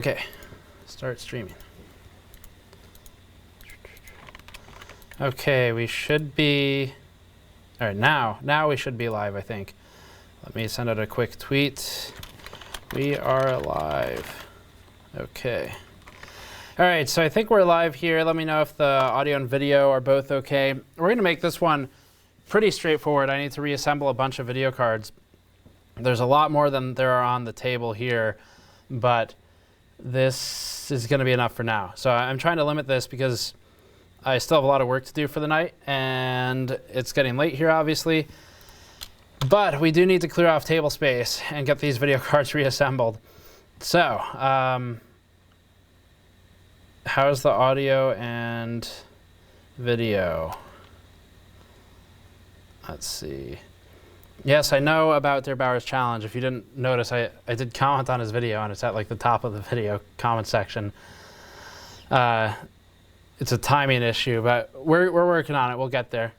Okay, start streaming. Okay, we should be, all right, now we should be live, I think. Let me send out a quick tweet. We are live. Okay. All right, so I think we're live here. Let me know if the audio and video are both okay. We're gonna make this one pretty straightforward. I need to reassemble a bunch of video cards. There's a lot more than there are on the table here, but this is gonna be enough for now. So I'm trying to limit this because I still have a lot of work to do for the night, and it's getting late here, obviously. But we do need to clear off table space and get these video cards reassembled. So, how's the audio and video? Let's see. Yes, I know about Der Bauer's challenge. If you didn't notice, I did comment on his video, and it's at like the top of the video comment section. It's a timing issue, but we're working on it. We'll get there.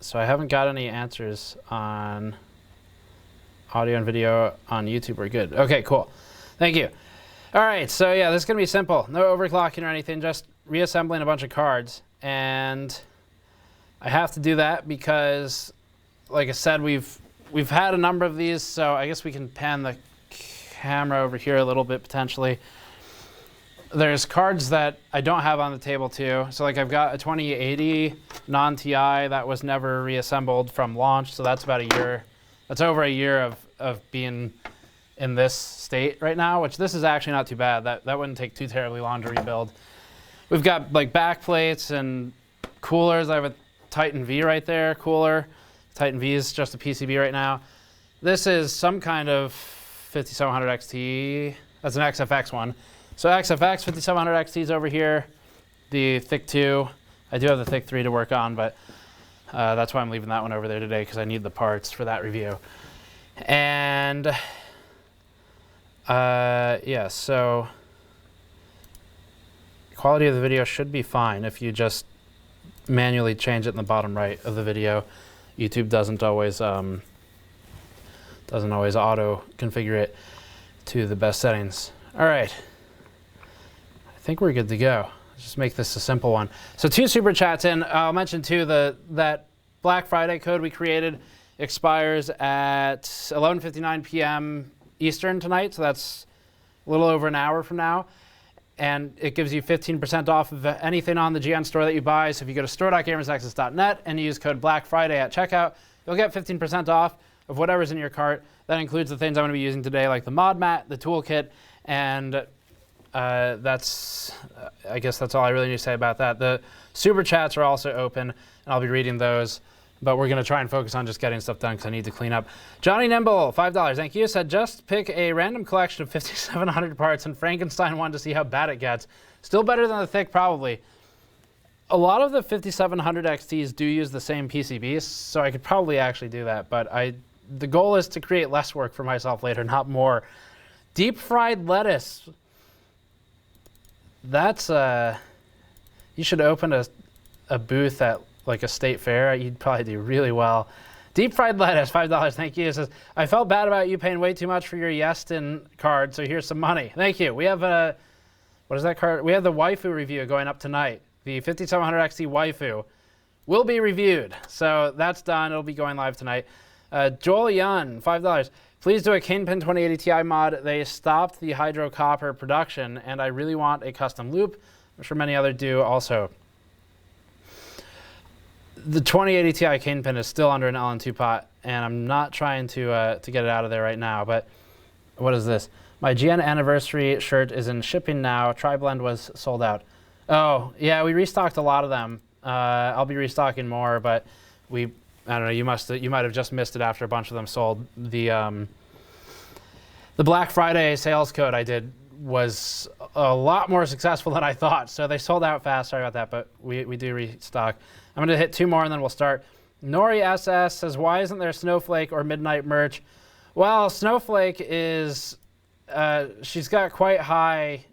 So I haven't got any answers on audio and video on YouTube. We're good. Okay, cool. Thank you. All right, so yeah, this is gonna be simple. No overclocking or anything, just reassembling a bunch of cards. And I have to do that because, like I said, we've had a number of these, so I guess we can pan the camera over here a little bit potentially. There's cards that I don't have on the table too. So like I've got a 2080 non-TI that was never reassembled from launch, so that's about a year. That's over a year of being in this state right now, which this is actually not too bad. That wouldn't take too terribly long to rebuild. We've got like back plates and coolers. I have a Titan V right there, cooler. Titan V is just a PCB right now. This is some kind of 5700 XT. That's an XFX one. So XFX 5700 XT is over here. The Thick 2. I do have the Thick 3 to work on, but that's why I'm leaving that one over there today, because I need the parts for that review. And yeah, so quality of the video should be fine if you just manually change it in the bottom right of the video. YouTube doesn't always auto configure it to the best settings. All right, I think we're good to go. Let's just make this a simple one. So 2 super chats in. I'll mention too that Black Friday code we created expires at 11:59 p.m. Eastern tonight. So that's a little over an hour from now. And it gives you 15% off of anything on the GN store that you buy. So if you go to store.gamersnexus.net and you use code Black Friday at checkout, you'll get 15% off of whatever's in your cart. That includes the things I'm going to be using today, like the mod mat, the toolkit, and I guess that's all I really need to say about that. The super chats are also open, and I'll be reading those. But we're going to try and focus on just getting stuff done because I need to clean up. Johnny Nimble, $5. Thank you. Said just pick a random collection of 5,700 parts and Frankenstein one to see how bad it gets. Still better than the Thick, probably. A lot of the 5700 XTs do use the same PCBs, so I could probably actually do that. But the goal is to create less work for myself later, not more. Deep fried lettuce. That's you should open a booth at like a state fair. You'd probably do really well. Deep fried lettuce, $5. Thank you. It says, I felt bad about you paying way too much for your Yestin card, so here's some money. Thank you. We have what is that card? We have the waifu review going up tonight. The 5700 XT waifu will be reviewed. So that's done. It'll be going live tonight. Joel Yun, $5. Please do a Kingpin 2080 Ti mod. They stopped the hydro copper production, and I really want a custom loop. I'm sure many others do also. The 2080 Ti Kingpin is still under an LN2 pot, and I'm not trying to get it out of there right now, but what is this? My GN anniversary shirt is in shipping now. Tri-Blend was sold out. Oh, yeah, we restocked a lot of them. I'll be restocking more, but I don't know, you might have just missed it after a bunch of them sold. The Black Friday sales code I did was a lot more successful than I thought, so they sold out fast. Sorry about that, but we do restock. I'm going to hit 2 more and then we'll start. Nori SS says, why isn't there Snowflake or Midnight merch? Well, Snowflake is, she's got quite high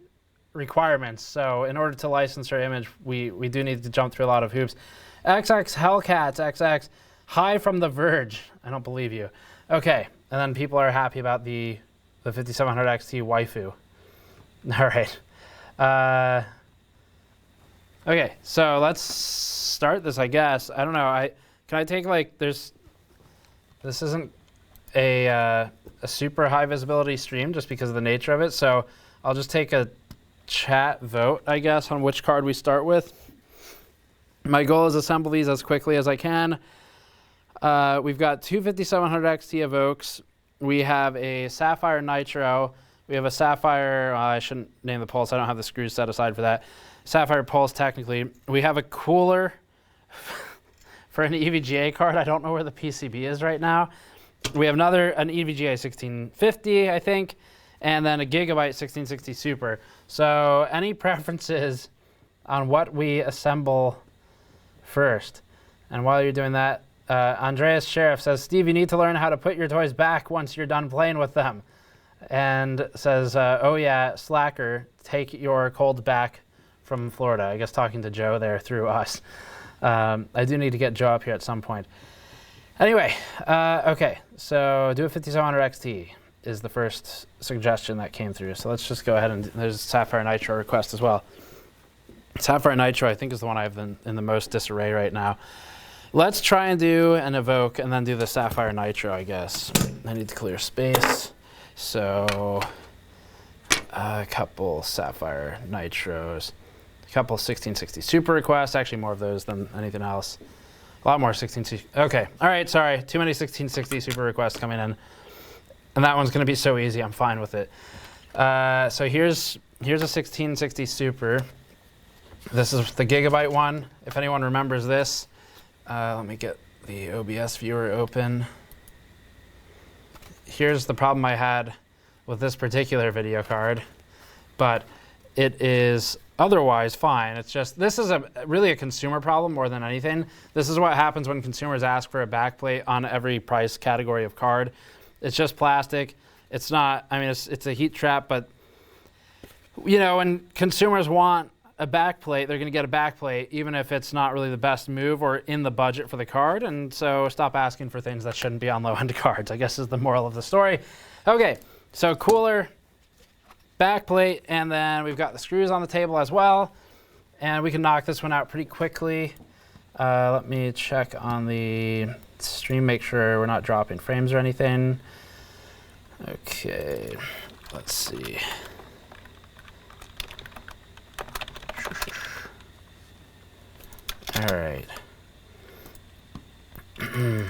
requirements, so in order to license her image, we do need to jump through a lot of hoops. XX Hellcats XX, hi from The Verge. I don't believe you. Okay, and then people are happy about the 5700 XT waifu. All right. Okay, so let's start this, I guess. I don't know. Can I take like this isn't a super high visibility stream just because of the nature of it. So I'll just take a chat vote, I guess, on which card we start with. My goal is to assemble these as quickly as I can. We've got two 5700 XT Evoques. We have a Sapphire Nitro. We have a Sapphire, I shouldn't name the Pulse. I don't have the screws set aside for that. Sapphire Pulse, technically. We have a cooler for an EVGA card. I don't know where the PCB is right now. We have an EVGA 1650, I think, and then a Gigabyte 1660 Super. So any preferences on what we assemble first? And while you're doing that, Andreas Sheriff says, Steve, you need to learn how to put your toys back once you're done playing with them. And says, oh yeah, slacker, take your cold back from Florida. I guess talking to Joe there through us. I do need to get Joe up here at some point. Anyway, okay, so do a 5700 XT is the first suggestion that came through. So let's just go ahead and there's Sapphire Nitro request as well. Sapphire Nitro, I think, is the one I've been in the most disarray right now. Let's try and do an Evoque and then do the Sapphire Nitro, I guess. I need to clear space. So a couple Sapphire Nitros, a couple 1660 Super requests, actually more of those than anything else. A lot more 1660. Okay, all right, sorry. Too many 1660 Super requests coming in. And that one's gonna be so easy, I'm fine with it. So here's a 1660 Super. This is the Gigabyte one. If anyone remembers this, let me get the OBS viewer open. Here's the problem I had with this particular video card, but it is otherwise fine. It's just, this is really a consumer problem more than anything. This is what happens when consumers ask for a backplate on every price category of card. It's just plastic. It's not, I mean, it's a heat trap, but you know, when consumers want a backplate, they're gonna get a backplate, even if it's not really the best move or in the budget for the card. And so stop asking for things that shouldn't be on low-end cards, I guess is the moral of the story. Okay, so cooler, backplate, and then we've got the screws on the table as well. And we can knock this one out pretty quickly. Let me check on the stream, make sure we're not dropping frames or anything. Okay, let's see. All right. I'm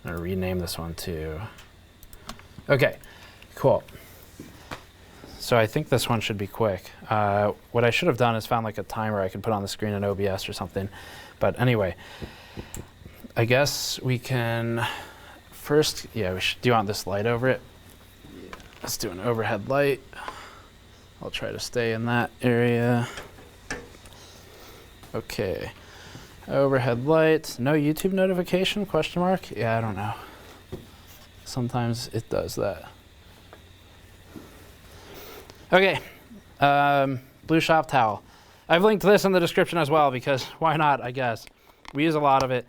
gonna rename this one too. Okay, cool. So I think this one should be quick. What I should have done is found like a timer I could put on the screen in OBS or something. But anyway, I guess we can first, yeah, do you want this light over it? Yeah. Let's do an overhead light. I'll try to stay in that area. Okay, overhead light, no YouTube notification, question mark? Yeah, I don't know. Sometimes it does that. Okay, blue shop towel. I've linked this in the description as well because why not, I guess. We use a lot of it.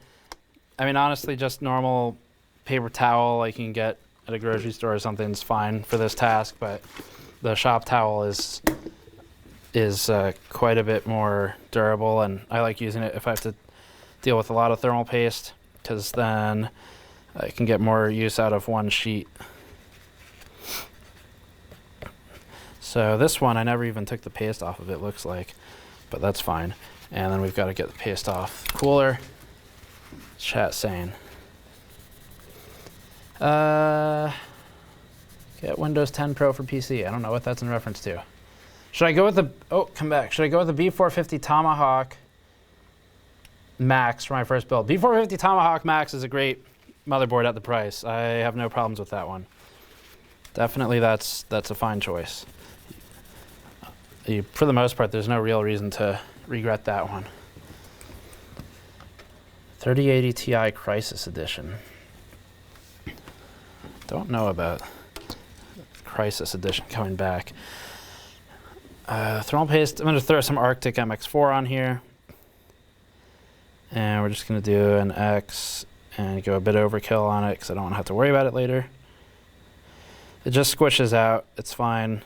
I mean, honestly, just normal paper towel like you can get at a grocery store or something is fine for this task, but the shop towel is quite a bit more durable, and I like using it if I have to deal with a lot of thermal paste because then I can get more use out of one sheet. So this one, I never even took the paste off of it, looks like, but that's fine. And then we've got to get the paste off the cooler. Chat saying. Get Windows 10 Pro for PC. I don't know what that's in reference to. Should I go with the, oh, come back. Should I go with the B450 Tomahawk Max for my first build? B450 Tomahawk Max is a great motherboard at the price. I have no problems with that one. Definitely that's a fine choice. For the most part, there's no real reason to regret that one. 3080 Ti Crisis Edition. Don't know about Crisis Edition coming back. Thermal paste, I'm going to throw some Arctic MX4 on here. And we're just going to do an X and go a bit overkill on it because I don't want to have to worry about it later. It just squishes out, it's fine.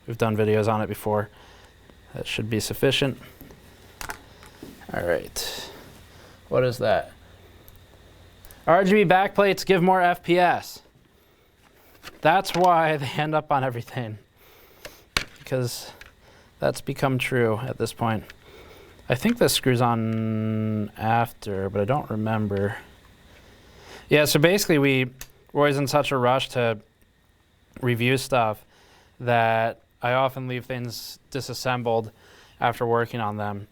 We've done videos on it before. That should be sufficient. All right. What is that? RGB backplates give more FPS. That's why they end up on everything, because that's become true at this point. I think this screws on after, but I don't remember. Yeah, so basically we're always in such a rush to review stuff that I often leave things disassembled after working on them,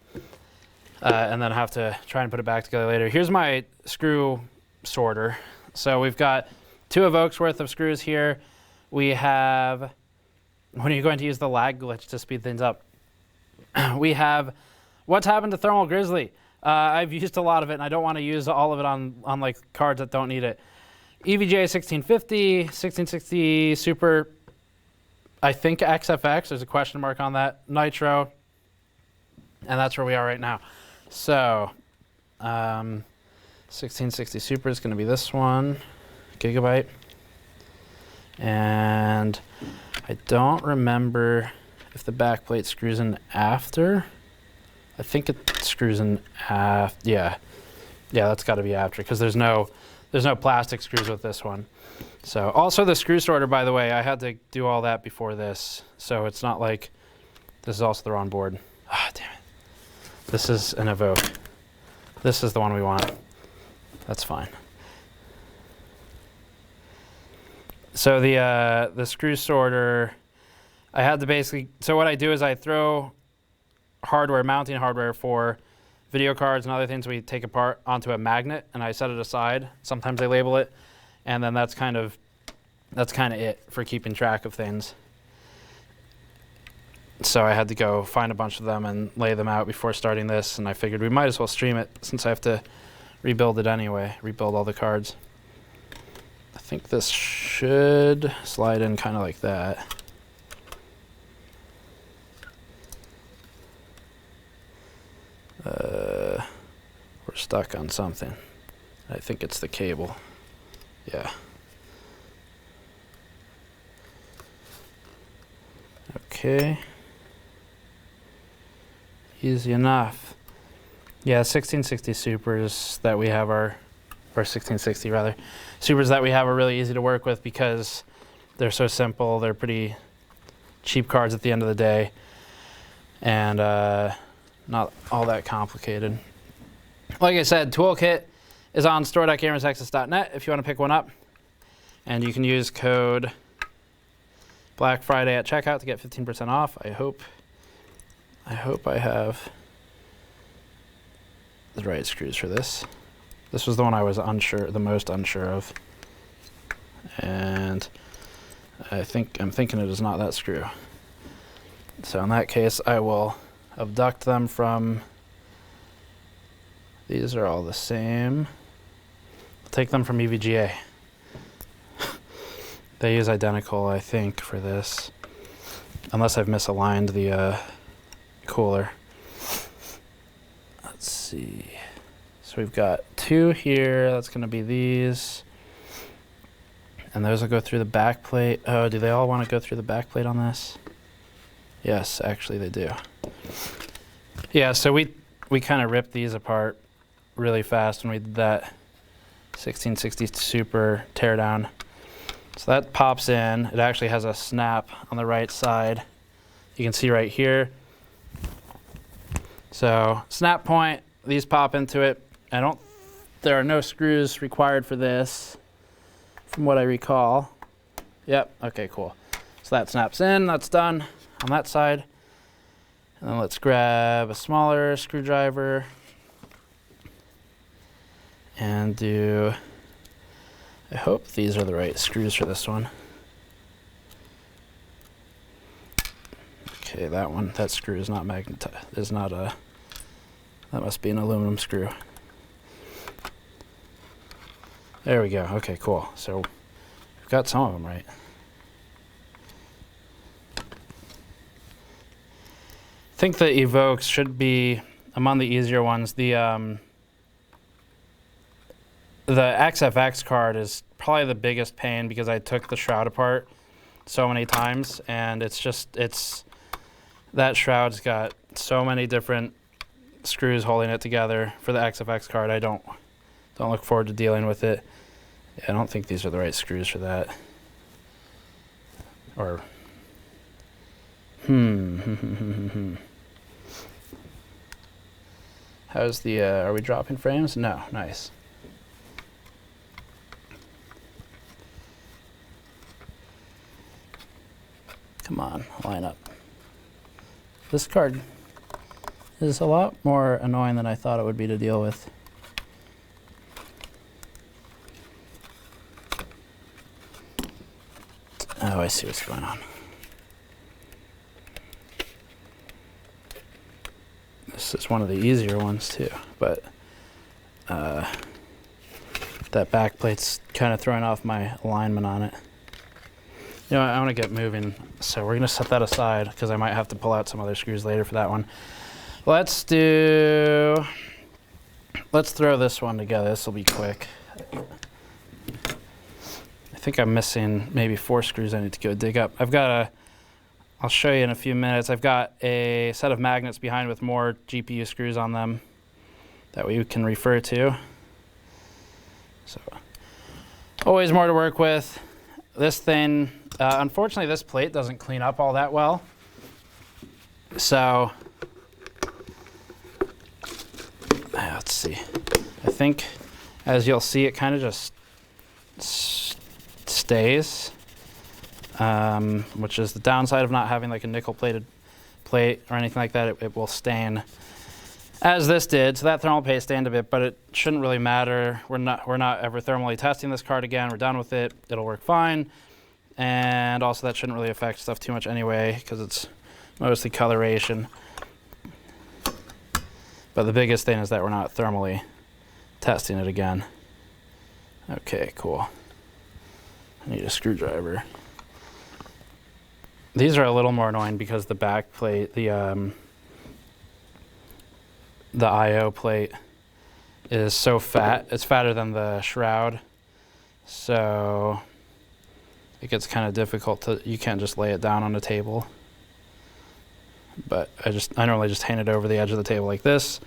and then have to try and put it back together later. Here's my screw sorter. So we've got 2 Evoques worth of screws here. We have, when are you going to use the lag glitch to speed things up? We have, what's happened to Thermal Grizzly? I've used a lot of it, and I don't want to use all of it on like cards that don't need it. EVGA 1650, 1660 Super, I think XFX, there's a question mark on that, Nitro, and that's where we are right now. So, 1660 Super is going to be this one, gigabyte. And I don't remember if the backplate screws in after. I think it screws in after. Yeah, that's got to be after, because there's no plastic screws with this one. So also the screw sorter, by the way, I had to do all that before this, so it's not like this is also the wrong board. Ah, damn it. This is an Evoque. This is the one we want. That's fine. So the screw sorter, I had to basically, so what I do is I throw mounting hardware for video cards and other things we take apart onto a magnet, and I set it aside. Sometimes I label it, and then that's kind of it for keeping track of things. So I had to go find a bunch of them and lay them out before starting this, and I figured we might as well stream it since I have to rebuild it anyway, rebuild all the cards. I think this should slide in kind of like that. We're stuck on something. I think it's the cable. Yeah. Okay. Easy enough. Yeah, 1660 Supers that we have are, or 1660 rather, Supers that we have are really easy to work with because they're so simple. They're pretty cheap cards at the end of the day, and not all that complicated. Like I said, toolkit is on store.gamersnexus.net if you want to pick one up, and you can use code Black Friday at checkout to get 15% off. I hope I have the right screws for this. This was the one I was the most unsure of, and I'm thinking it is not that screw. So in that case, I will abduct them from. These are all the same. I'll take them from EVGA. They use identical, I think, for this, unless I've misaligned the cooler. Let's see. So we've got 2 here. That's going to be these. And those will go through the back plate. Oh, do they all want to go through the back plate on this? Yes, actually they do. Yeah, so we kind of ripped these apart really fast when we did that 1660 Super teardown. So that pops in. It actually has a snap on the right side. You can see right here. So snap point, these pop into it. There are no screws required for this, from what I recall. Yep, okay, cool. So that snaps in, that's done on that side. And then let's grab a smaller screwdriver and do, I hope these are the right screws for this one. Okay, that screw is not that must be an aluminum screw. There we go. Okay, cool. So we've got some of them right. I think the Evoques should be among the easier ones. The XFX card is probably the biggest pain because I took the shroud apart so many times, and that shroud's got so many different screws holding it together. For the XFX card, I don't look forward to dealing with it. I don't think these are the right screws for that. Or how's the are we dropping frames? No. Nice. Come on, line up. This card is a lot more annoying than I thought it would be to deal with. Oh, I see what's going on. This is one of the easier ones too, but that back plate's kind of throwing off my alignment on it. You know, I want to get moving, so we're going to set that aside because I might have to pull out some other screws later for that one. Let's throw this one together. This will be quick. I think I'm missing maybe 4 screws I need to go dig up. I'll show you in a few minutes. I've got a set of magnets behind with more GPU screws on them that we can refer to. So, always more to work with. This thing, unfortunately, this plate doesn't clean up all that well. So, let's see. I think, as you'll see, it kind of just stays, which is the downside of not having like a nickel-plated plate or anything like that. It will stain, as this did. So that thermal paste stained a bit, but it shouldn't really matter. We're not ever thermally testing this card again. We're done with it. It'll work fine. And also that shouldn't really affect stuff too much anyway, because it's mostly coloration. But the biggest thing is that we're not thermally testing it again. Okay, cool. I need a screwdriver. These are a little more annoying because the back plate, the I/O plate is so fat. It's fatter than the shroud. So it gets kind of difficult you can't just lay it down on the table. But I normally just hang it over the edge of the table like this.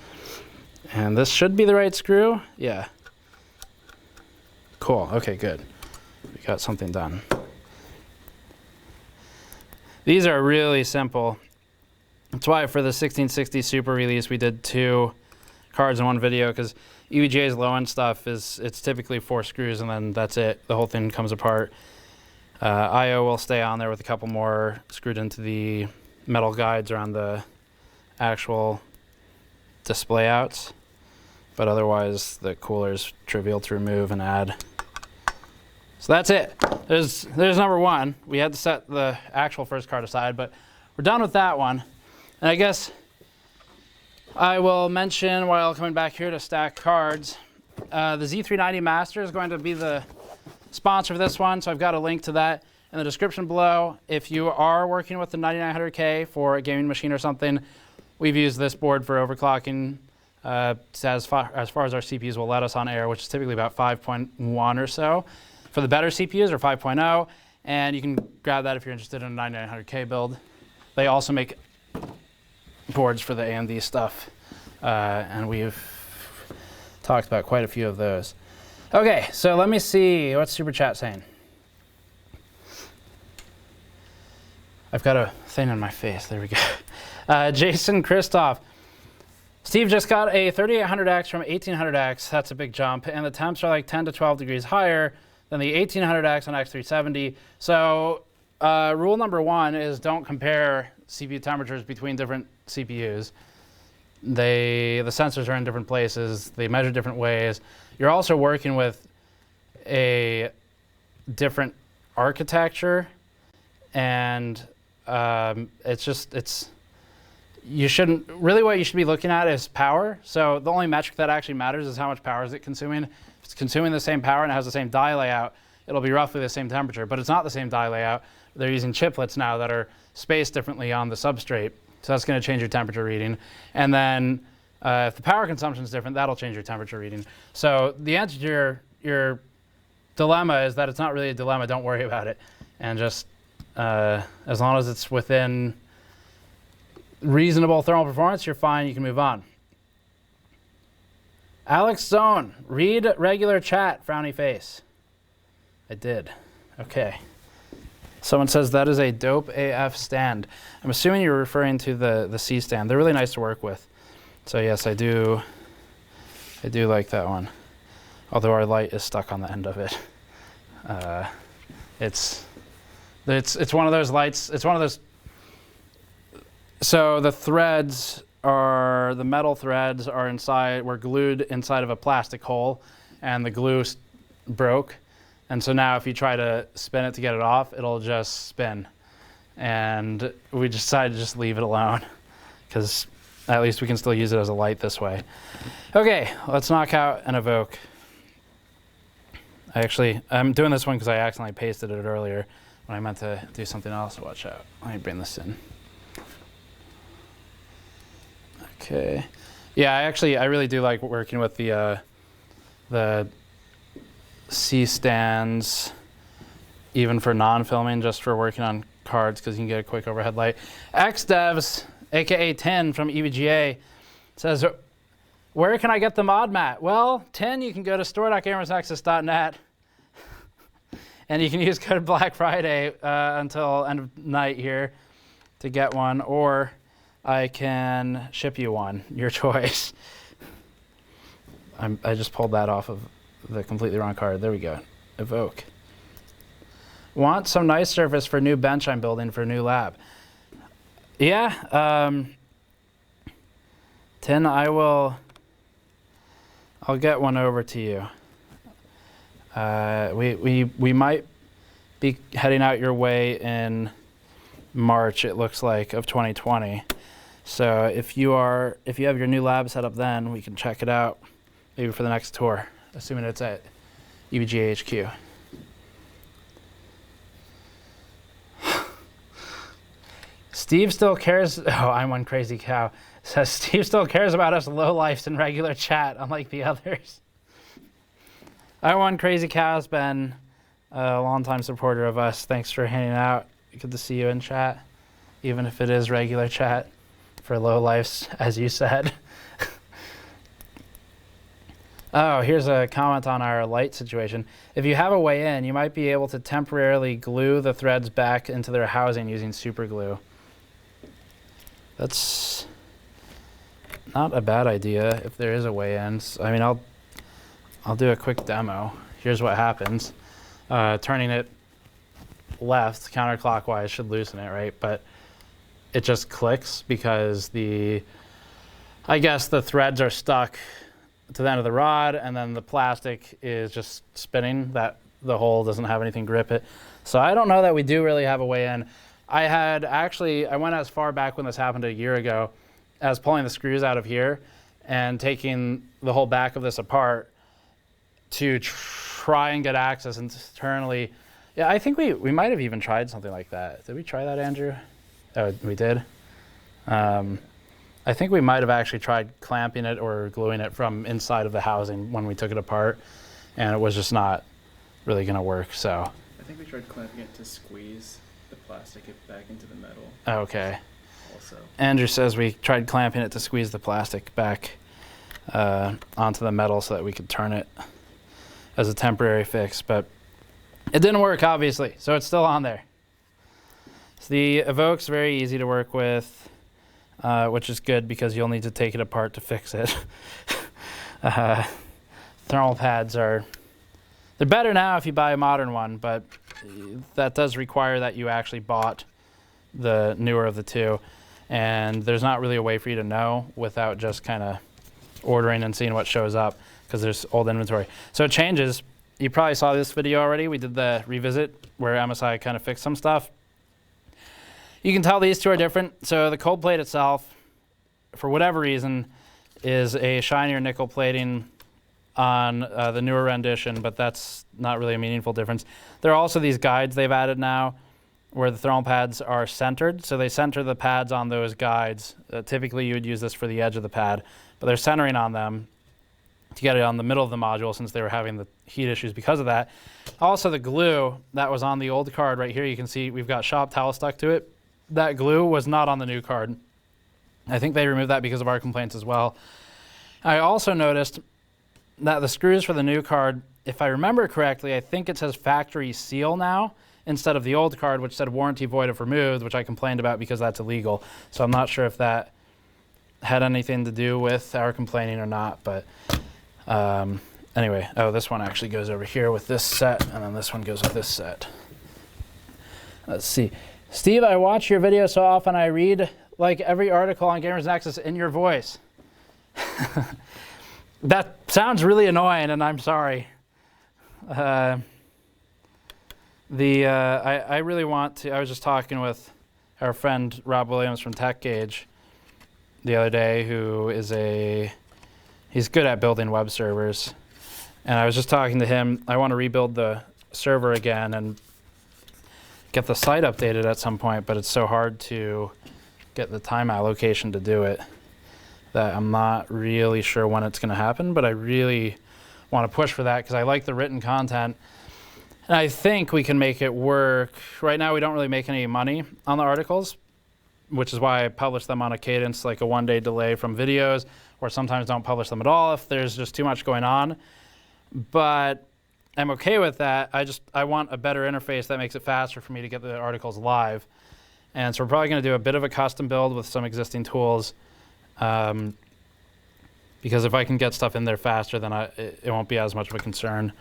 And this should be the right screw. Yeah. Cool, okay, good. We got something done. These are really simple. That's why for the 1660 Super release, we did 2 cards in one video, because EVGA's low-end stuff it's typically 4 screws and then that's it. The whole thing comes apart. I/O will stay on there with a couple more screwed into the metal guides around the actual display outs. But otherwise, the cooler's trivial to remove and add. So that's it. There's number 1. We had to set the actual first card aside, but we're done with that one. And I guess I will mention, while coming back here to stack cards, the Z390 Master is going to be the sponsor for this one, so I've got a link to that in the description below. If you are working with the 9900K for a gaming machine or something, we've used this board for overclocking as far as our CPUs will let us on air, which is typically about 5.1 or so. For the better CPUs, or 5.0, and you can grab that if you're interested in a 9900K build. They also make boards for the AMD stuff, and we've talked about quite a few of those. Okay, so let me see, what's Super Chat saying? I've got a thing on my face, there we go. Jason Christoph. Steve just got a 3800X from 1800X, that's a big jump, and the temps are like 10 to 12 degrees higher than the 1800X on X370. So rule number 1 is don't compare CPU temperatures between different CPUs. The sensors are in different places, they measure different ways. You're also working with a different architecture, and you shouldn't, really what you should be looking at is power. So the only metric that actually matters is how much power is it consuming. If it's consuming the same power and it has the same die layout, it'll be roughly the same temperature, but it's not the same die layout. They're using chiplets now that are spaced differently on the substrate. So that's gonna change your temperature reading. And then if the power consumption is different, that'll change your temperature reading. So the answer to your dilemma is that it's not really a dilemma, don't worry about it. And just As long as it's within reasonable thermal performance, you're fine. You can move on. Alex Zone, read regular chat, frowny face. I did. Okay. Someone says that is a dope AF stand. I'm assuming you're referring to the C stand. They're really nice to work with. So yes, I do like that one. Although our light is stuck on the end of it. It's one of those lights. It's one of those. So the metal threads are were glued inside of a plastic hole, and the glue broke. And so now if you try to spin it to get it off, it'll just spin. And we decided to just leave it alone because at least we can still use it as a light this way. Okay, let's knock out an Evoque. I'm doing this one because I accidentally pasted it earlier when I meant to do something else. Watch out. Let me bring this in. Okay. Yeah, I really do like working with the C stands, even for non-filming, just for working on cards, because you can get a quick overhead light. XDevs, aka 10 from EVGA, says, where can I get the mod mat? Well, 10, you can go to store.gamersnexus.net and you can use code Black Friday until end of night here to get one, or I can ship you one, your choice. I just pulled that off of the completely wrong card. There we go. Evoque. Want some nice surface for new bench I'm building for a new lab. Yeah. 10, I'll get one over to you. We might be heading out your way in March, it looks like, of 2020. So if you have your new lab set up then, we can check it out maybe for the next tour, assuming it's at EVGA HQ. Steve still cares. Oh, I'm one crazy cow. Says Steve still cares about us lowlifes in regular chat, unlike the others. I one crazy cow has been a longtime supporter of us. Thanks for hanging out. Good to see you in chat, even if it is regular chat for lowlifes, as you said. Oh, here's a comment on our light situation. If you have a way in, you might be able to temporarily glue the threads back into their housing using super glue. That's not a bad idea if there is a way in. I mean, I'll do a quick demo. Here's what happens. Turning it left counterclockwise should loosen it, right? But it just clicks because I guess the threads are stuck to the end of the rod, and then the plastic is just spinning, that the hole doesn't have anything grip it. So I don't know that we do really have a way in. I went as far back when this happened a year ago as pulling the screws out of here and taking the whole back of this apart to try and get access internally. Yeah, I think we might have even tried something like that. Did we try that, Andrew? Oh, we did? I think we might have actually tried clamping it or gluing it from inside of the housing when we took it apart, and it was just not really going to work. So I think we tried clamping it to squeeze the plastic back into the metal. Okay. Also, Andrew says we tried clamping it to squeeze the plastic back onto the metal so that we could turn it as a temporary fix, but it didn't work, obviously, so it's still on there. So the Evoque's very easy to work with, which is good because you'll need to take it apart to fix it. Thermal pads they're better now if you buy a modern one, but that does require that you actually bought the newer of the two, and there's not really a way for you to know without just kind of ordering and seeing what shows up, because there's old inventory. So it changes. You probably saw this video already. We did the revisit where MSI kind of fixed some stuff. You can tell these two are different. So the cold plate itself, for whatever reason, is a shinier nickel plating on the newer rendition, but that's not really a meaningful difference. There are also these guides they've added now where the thermal pads are centered. So they center the pads on those guides. Typically you would use this for the edge of the pad, but they're centering on them to get it on the middle of the module since they were having the heat issues because of that. Also, the glue that was on the old card right here, you can see we've got shop towel stuck to it. That glue was not on the new card. I think they removed that because of our complaints as well. I also noticed that the screws for the new card, if I remember correctly, I think it says factory seal now instead of the old card, which said warranty void if removed, which I complained about because that's illegal. So I'm not sure if that had anything to do with our complaining or not, but anyway. Oh, this one actually goes over here with this set, and then this one goes with this set. Let's see. Steve, I watch your video so often I read like every article on Gamers Nexus in your voice. That sounds really annoying, and I'm sorry. I really want to. I was just talking with our friend Rob Williams from TechGauge the other day, who is he's good at building web servers, and I was just talking to him. I want to rebuild the server again and get the site updated at some point, but it's so hard to get the time allocation to do it that I'm not really sure when it's going to happen, but I really want to push for that because I like the written content. And I think we can make it work. Right now, we don't really make any money on the articles, which is why I publish them on a cadence, like a one-day delay from videos, or sometimes don't publish them at all if there's just too much going on. But I'm okay with that. I want a better interface that makes it faster for me to get the articles live. And so we're probably going to do a bit of a custom build with some existing tools. Because if I can get stuff in there faster, then it won't be as much of a concern.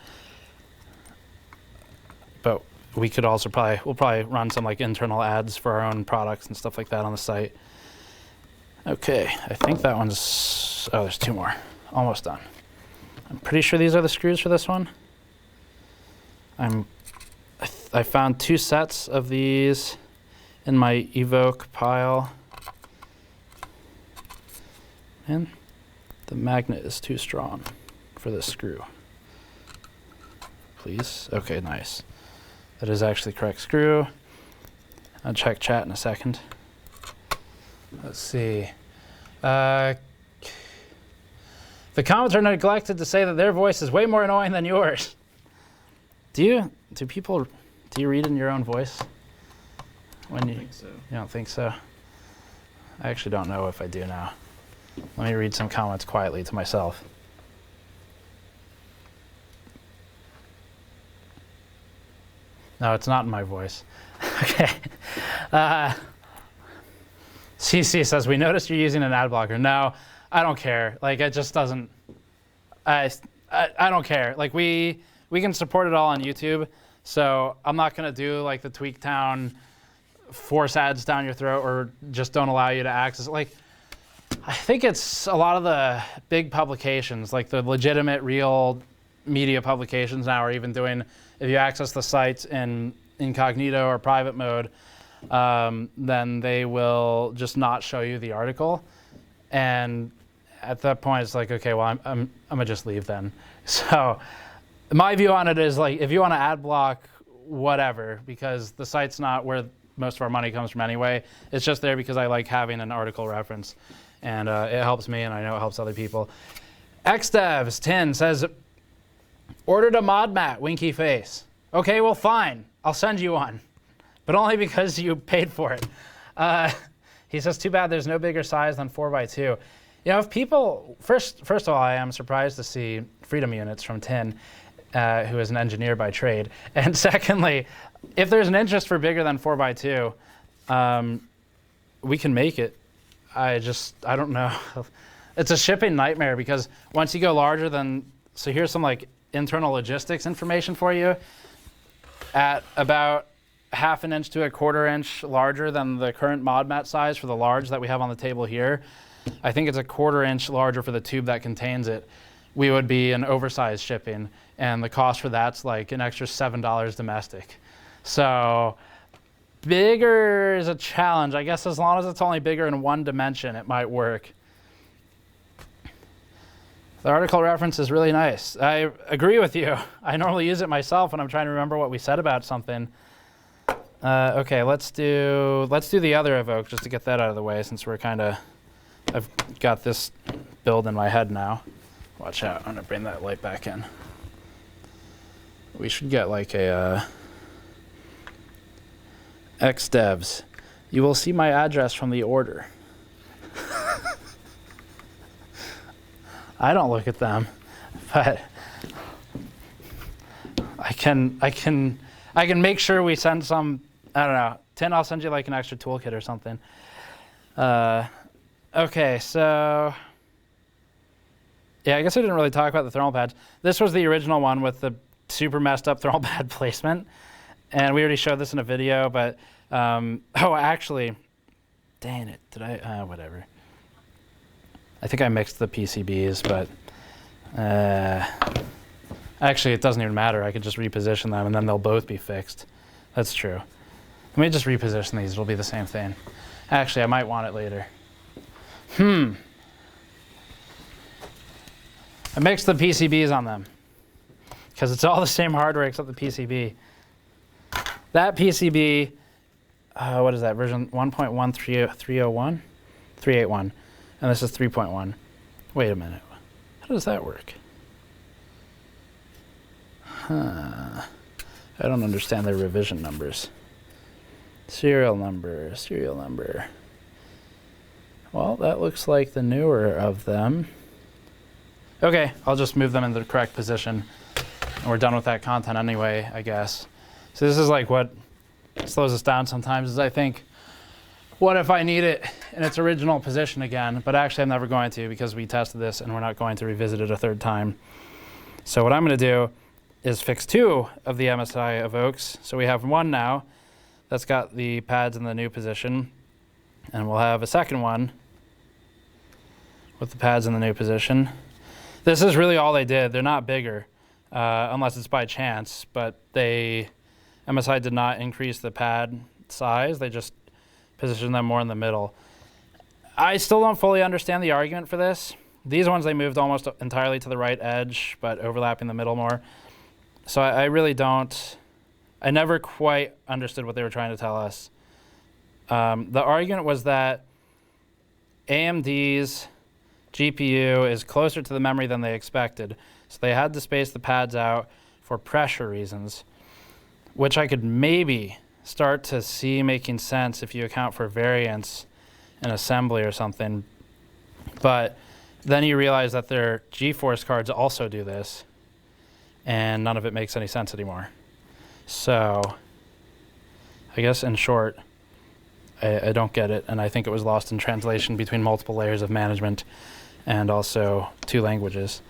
But we could also we'll probably run some like internal ads for our own products and stuff like that on the site. Okay, I think that one's, oh, there's two more. Almost done. I'm pretty sure these are the screws for this one. I found 2 sets of these in my Evoque pile. And the magnet is too strong for this screw. Please. Okay, nice. That is actually the correct screw. I'll check chat in a second. Let's see. The comments are neglected to say that their voice is way more annoying than yours. Do you read in your own voice? I don't think so. You don't think so? I actually don't know if I do now. Let me read some comments quietly to myself. No, it's not in my voice. Okay. CC says, we noticed you're using an ad blocker. No, I don't care. Like, it just doesn't, I don't care. Like, we can support it all on YouTube, so I'm not going to do, like, the Tweaktown force ads down your throat or just don't allow you to access it. Like, I think it's a lot of the big publications, like the legitimate, real media publications now are even doing, if you access the sites in incognito or private mode, then they will just not show you the article. And at that point, it's like, okay, well, I'm gonna just leave then. So my view on it is like, if you want to ad block, whatever, because the site's not where most of our money comes from anyway. It's just there because I like having an article reference. And it helps me, and I know it helps other people. XDevs10 says, ordered a mod mat, winky face. Okay, well, fine. I'll send you one, but only because you paid for it. He says, too bad there's no bigger size than 4x2. You know, if people, first of all, I am surprised to see Freedom Units from Tin, who is an engineer by trade. And secondly, if there's an interest for bigger than 4x2, we can make it. I don't know. It's a shipping nightmare because once you go larger than, so here's some like internal logistics information for you. At about 1/2 inch to 1/4 inch larger than the current mod mat size for the large that we have on the table here, I think it's 1/4 inch larger for the tube that contains it, we would be an oversized shipping. And the cost for that's like an extra $7 domestic. So bigger is a challenge. I guess as long as it's only bigger in one dimension, it might work. The article reference is really nice. I agree with you. I normally use it myself when I'm trying to remember what we said about something. Okay, let's do the other Evoque just to get that out of the way since we're I've got this build in my head now. Watch out, I'm gonna bring that light back in. We should get like a XDevs. You will see my address from the order. I don't look at them, but I can make sure we send some, I don't know, Tin, I'll send you like an extra toolkit or something. Okay, so yeah, I guess I didn't really talk about the thermal pads. This was the original one with the super messed up thermal pad placement. And we already showed this in a video, but, oh, actually, dang it, did I, whatever. I think I mixed the PCBs, but actually it doesn't even matter. I could just reposition them and then they'll both be fixed. That's true. Let me just reposition these, it'll be the same thing. Actually, I might want it later. I mixed the PCBs on them because it's all the same hardware except the PCB. That PCB, what is that, version 1.1301? 381, and this is 3.1. Wait a minute, how does that work? I don't understand their revision numbers. Serial number. Well, that looks like the newer of them. Okay, I'll just move them into the correct position. And we're done with that content anyway, I guess. So this is like what slows us down sometimes is I think, what if I need it in its original position again? But actually I'm never going to because we tested this and we're not going to revisit it a third time. So what I'm gonna do is fix 2 of the MSI Evoques. So we have one now that's got the pads in the new position. And we'll have a second one with the pads in the new position. This is really all they did. They're not bigger, unless it's by chance, but MSI did not increase the pad size. They just positioned them more in the middle. I still don't fully understand the argument for this. These ones, they moved almost entirely to the right edge, but overlapping the middle more. So I really don't, I never quite understood what they were trying to tell us. The argument was that AMD's GPU is closer to the memory than they expected, so they had to space the pads out for pressure reasons, which I could maybe start to see making sense if you account for variance in assembly or something. But then you realize that their GeForce cards also do this, and none of it makes any sense anymore. So I guess in short, I don't get it, and I think it was lost in translation between multiple layers of management and also 2 languages.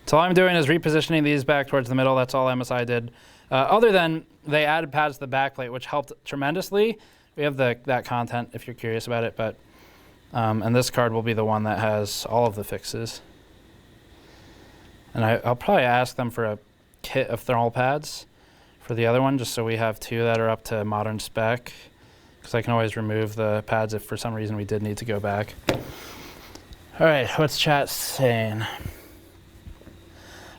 So all I'm doing is repositioning these back towards the middle. That's all MSI did. Other than they added pads to the backplate, which helped tremendously. We have that content if you're curious about it, but and this card will be the one that has all of the fixes. And I'll probably ask them for a kit of thermal pads for the other one, just so we have 2 that are up to modern spec, because I can always remove the pads if for some reason we did need to go back. All right, what's chat saying?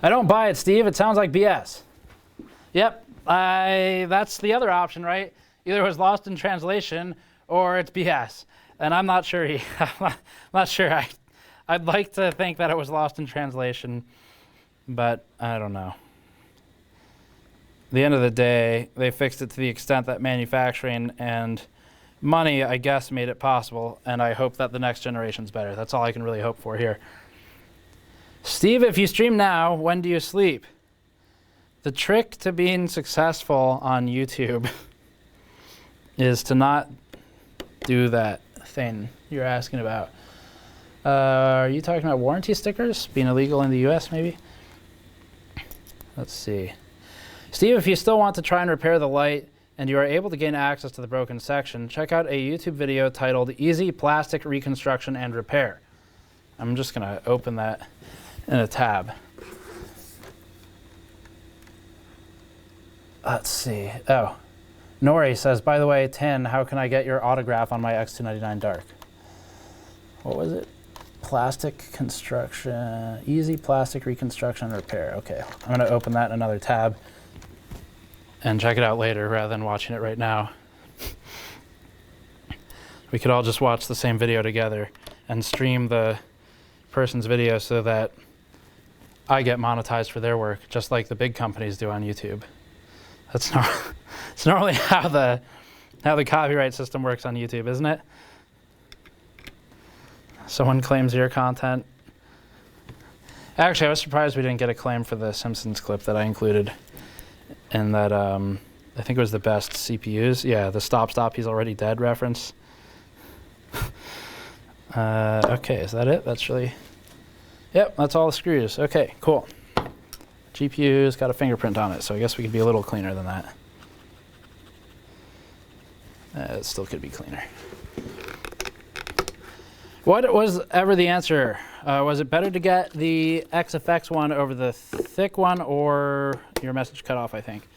I don't buy it, Steve. It sounds like BS. Yep, that's the other option, right? Either it was lost in translation or it's BS. And I'm not sure. I'm not sure. I'd like to think that it was lost in translation, but I don't know. At the end of the day, they fixed it to the extent that manufacturing and money, I guess, made it possible, and I hope that the next generation's better. That's all I can really hope for here. Steve, if you stream now, when do you sleep? The trick to being successful on YouTube is to not do that thing you're asking about. Are you talking about warranty stickers being illegal in the US, maybe? Let's see. Steve, if you still want to try and repair the light and you are able to gain access to the broken section, check out a YouTube video titled Easy Plastic Reconstruction and Repair. I'm just going to open that in a tab. Let's see. Oh, Nori says, by the way, Tin, how can I get your autograph on my X299 Dark? What was it? Plastic construction, easy plastic reconstruction and repair. Okay, I'm going to open that in another tab and check it out later rather than watching it right now. We could all just watch the same video together and stream the person's video so that I get monetized for their work, just like the big companies do on YouTube. It's normally how the copyright system works on YouTube, isn't it? Someone claims your content. Actually, I was surprised we didn't get a claim for the Simpsons clip that I included in that, I think it was the best CPUs. Yeah, the stop, he's already dead reference. Okay, is that it? That's really... Yep, that's all the screws. Okay, cool. GPU's got a fingerprint on it, so I guess we could be a little cleaner than that. It still could be cleaner. What was ever the answer? Was it better to get the XFX one over the thick one, or your message cut off, I think?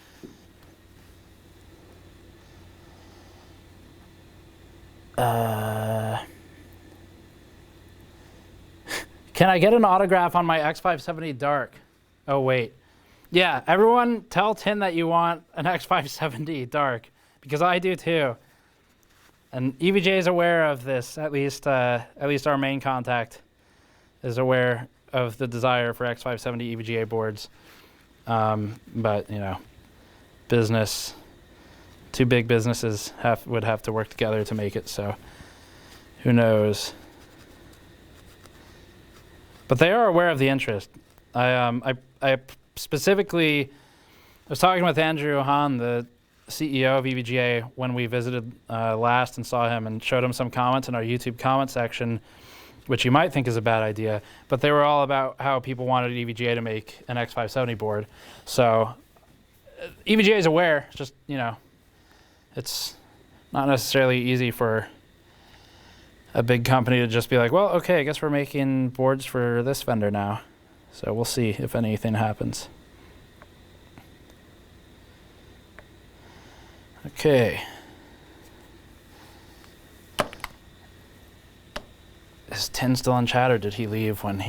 Can I get an autograph on my X570 Dark? Oh, wait. Yeah, everyone tell Tin that you want an X570 Dark, because I do too. And EVGA is aware of this, at least our main contact is aware of the desire for X570 EVGA boards. But, you know, two big businesses would have to work together to make it, so who knows. But they are aware of the interest. I specifically was talking with Andrew Hahn, the CEO of EVGA, when we visited last and saw him, and showed him some comments in our YouTube comment section, which you might think is a bad idea, but they were all about how people wanted EVGA to make an X570 board. So EVGA is aware, just, you know, it's not necessarily easy for a big company to just be like, well, okay, I guess we're making boards for this vendor now. So we'll see if anything happens. Okay. Is Tin still in chat, or did he leave when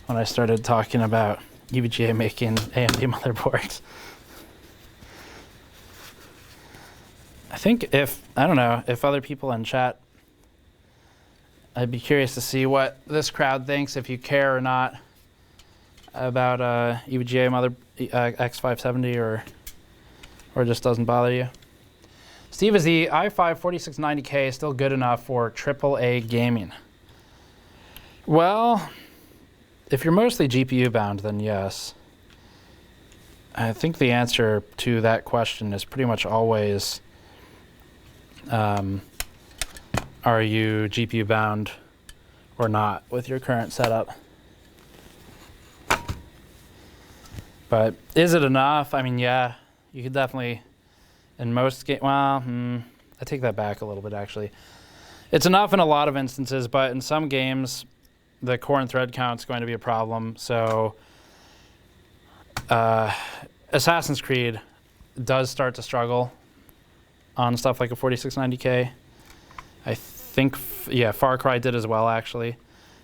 I started talking about EVGA making AMD motherboards? I think I don't know, if other people in chat, I'd be curious to see what this crowd thinks, if you care or not about EVGA X570, or just doesn't bother you. Steve, is the i5 4690K still good enough for AAA gaming? Well, if you're mostly GPU bound, then yes. I think the answer to that question is pretty much always, are you GPU bound or not with your current setup? But is it enough? I mean, yeah, you could definitely, in most games, well, I take that back a little bit, actually. It's enough in a lot of instances, but in some games, the core and thread count is going to be a problem. So Assassin's Creed does start to struggle on stuff like a 4690K. I think, yeah, Far Cry did as well, actually.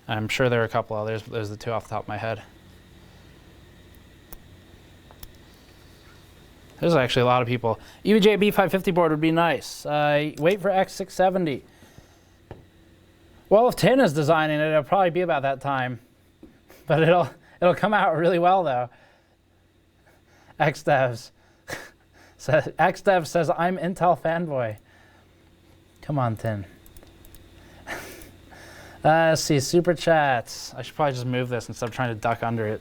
I'm sure there are a couple others, but those are the two off the top of my head. There's actually a lot of people. EVGA B550 board would be nice. Wait for X670. Well, if Tin is designing it, it'll probably be about that time. But it'll come out really well, though. XDevs. XDev says, I'm Intel fanboy. Come on, Tin. Let's see, super chats. I should probably just move this instead of trying to duck under it.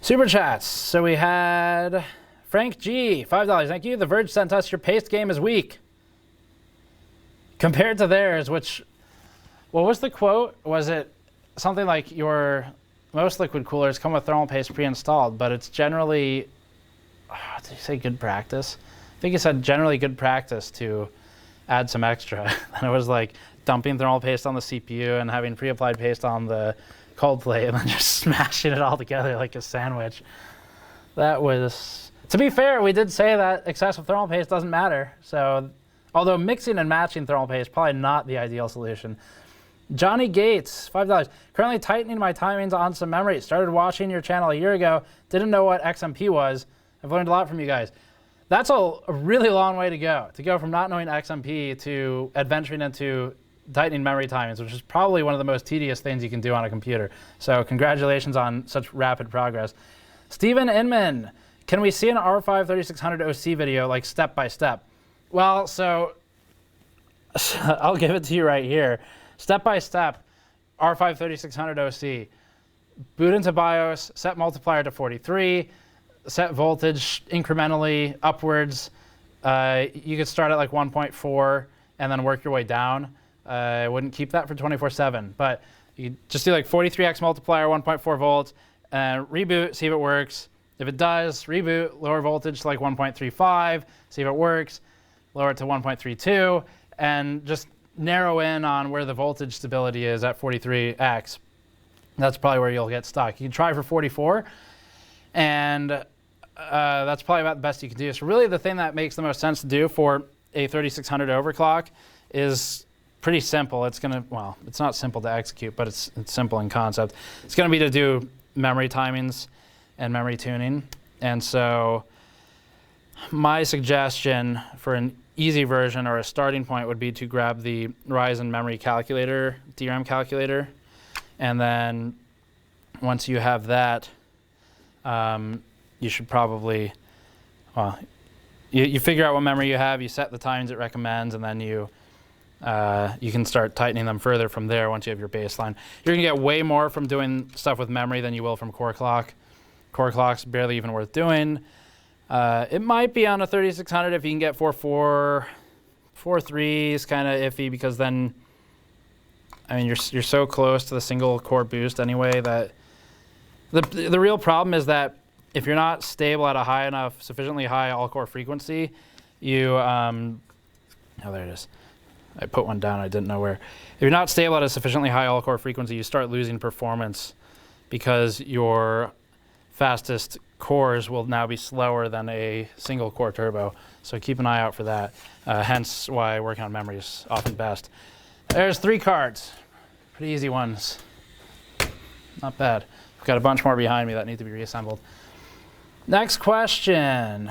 Super chats. So we had Frank G, $5. Thank you. The Verge sent us, your paste game is weak compared to theirs, which, what was the quote? Was it something like most liquid coolers come with thermal paste pre-installed, but it's generally, did you say good practice? I think he said generally good practice to add some extra. And it was like dumping thermal paste on the CPU and having pre-applied paste on the cold plate and then just smashing it all together like a sandwich. That was, to be fair, we did say that excessive thermal paste doesn't matter. So, although mixing and matching thermal paste probably not the ideal solution. Johnny Gates, $5. Currently tightening my timings on some memory. Started watching your channel a year ago. Didn't know what XMP was. I've learned a lot from you guys. That's a really long way to go from not knowing XMP to adventuring into tightening memory timings, which is probably one of the most tedious things you can do on a computer. So congratulations on such rapid progress. Stephen Inman, can we see an R5 3600 OC video, like step by step? Well, so I'll give it to you right here. Step by step, R5 3600 OC. Boot into BIOS, set multiplier to 43, set voltage incrementally upwards. You could start at like 1.4 and then work your way down. I wouldn't keep that for 24/7, but you just do like 43x multiplier, 1.4 volts, and reboot, see if it works. If it does, reboot, lower voltage to like 1.35, see if it works, lower it to 1.32, and just narrow in on where the voltage stability is at 43x. That's probably where you'll get stuck. You can try for 44, and that's probably about the best you can do. So really the thing that makes the most sense to do for a 3600 overclock is pretty simple. It's gonna, well, it's not simple to execute, but it's simple in concept. It's gonna be to do memory timings and memory tuning. And so my suggestion for an easy version or a starting point would be to grab the Ryzen memory calculator, DRAM calculator. And then once you have that, you should probably, well, you figure out what memory you have, you set the times it recommends, and then you can start tightening them further from there once you have your baseline. You're gonna get way more from doing stuff with memory than you will from core clock. Core clock's barely even worth doing. It might be on a 3600 if you can get 4.4, 4.3 is kind of iffy because then, I mean, you're so close to the single core boost anyway that the real problem is that if you're not stable at a high enough, sufficiently high all-core frequency, you, oh, there it is. I put one down, I didn't know where. If you're not stable at a sufficiently high all-core frequency, you start losing performance because your fastest cores will now be slower than a single core turbo. So keep an eye out for that. Hence why working on memory is often best. There's 3 cards, pretty easy ones. Not bad. I've got a bunch more behind me that need to be reassembled. Next question.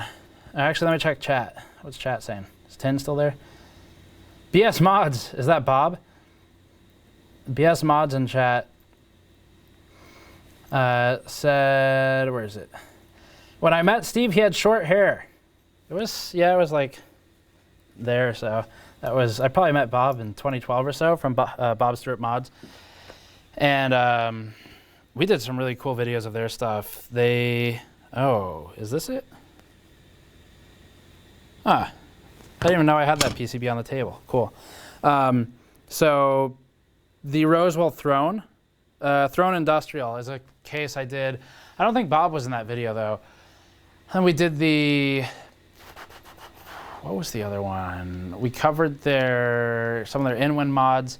Actually, let me check chat. What's chat saying? Is 10 still there? BS Mods, is that Bob? BS Mods in chat said, where is it? When I met Steve, he had short hair. It was, yeah, it was like there, so that was, I probably met Bob in 2012 or so from Bob Stewart Mods. And we did some really cool videos of their stuff. They, oh, is this it? Ah, I didn't even know I had that PCB on the table. Cool. So the Roswell Throne, Throne Industrial is a case I did. I don't think Bob was in that video though. And we did the, what was the other one? We covered some of their in-win mods.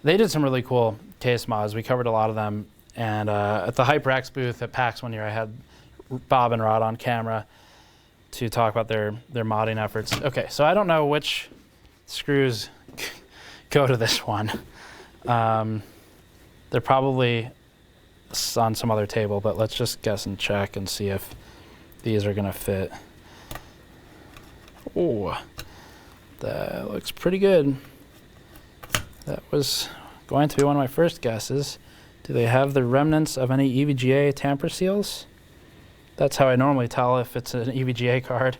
They did some really cool case mods. We covered a lot of them. And at the HyperX booth at PAX one year, I had Bob and Rod on camera to talk about their modding efforts. Okay, so I don't know which screws go to this one. They're probably on some other table, but let's just guess and check and see if these are gonna fit. Oh, that looks pretty good. That was going to be one of my first guesses. Do they have the remnants of any EVGA tamper seals? That's how I normally tell if it's an EVGA card.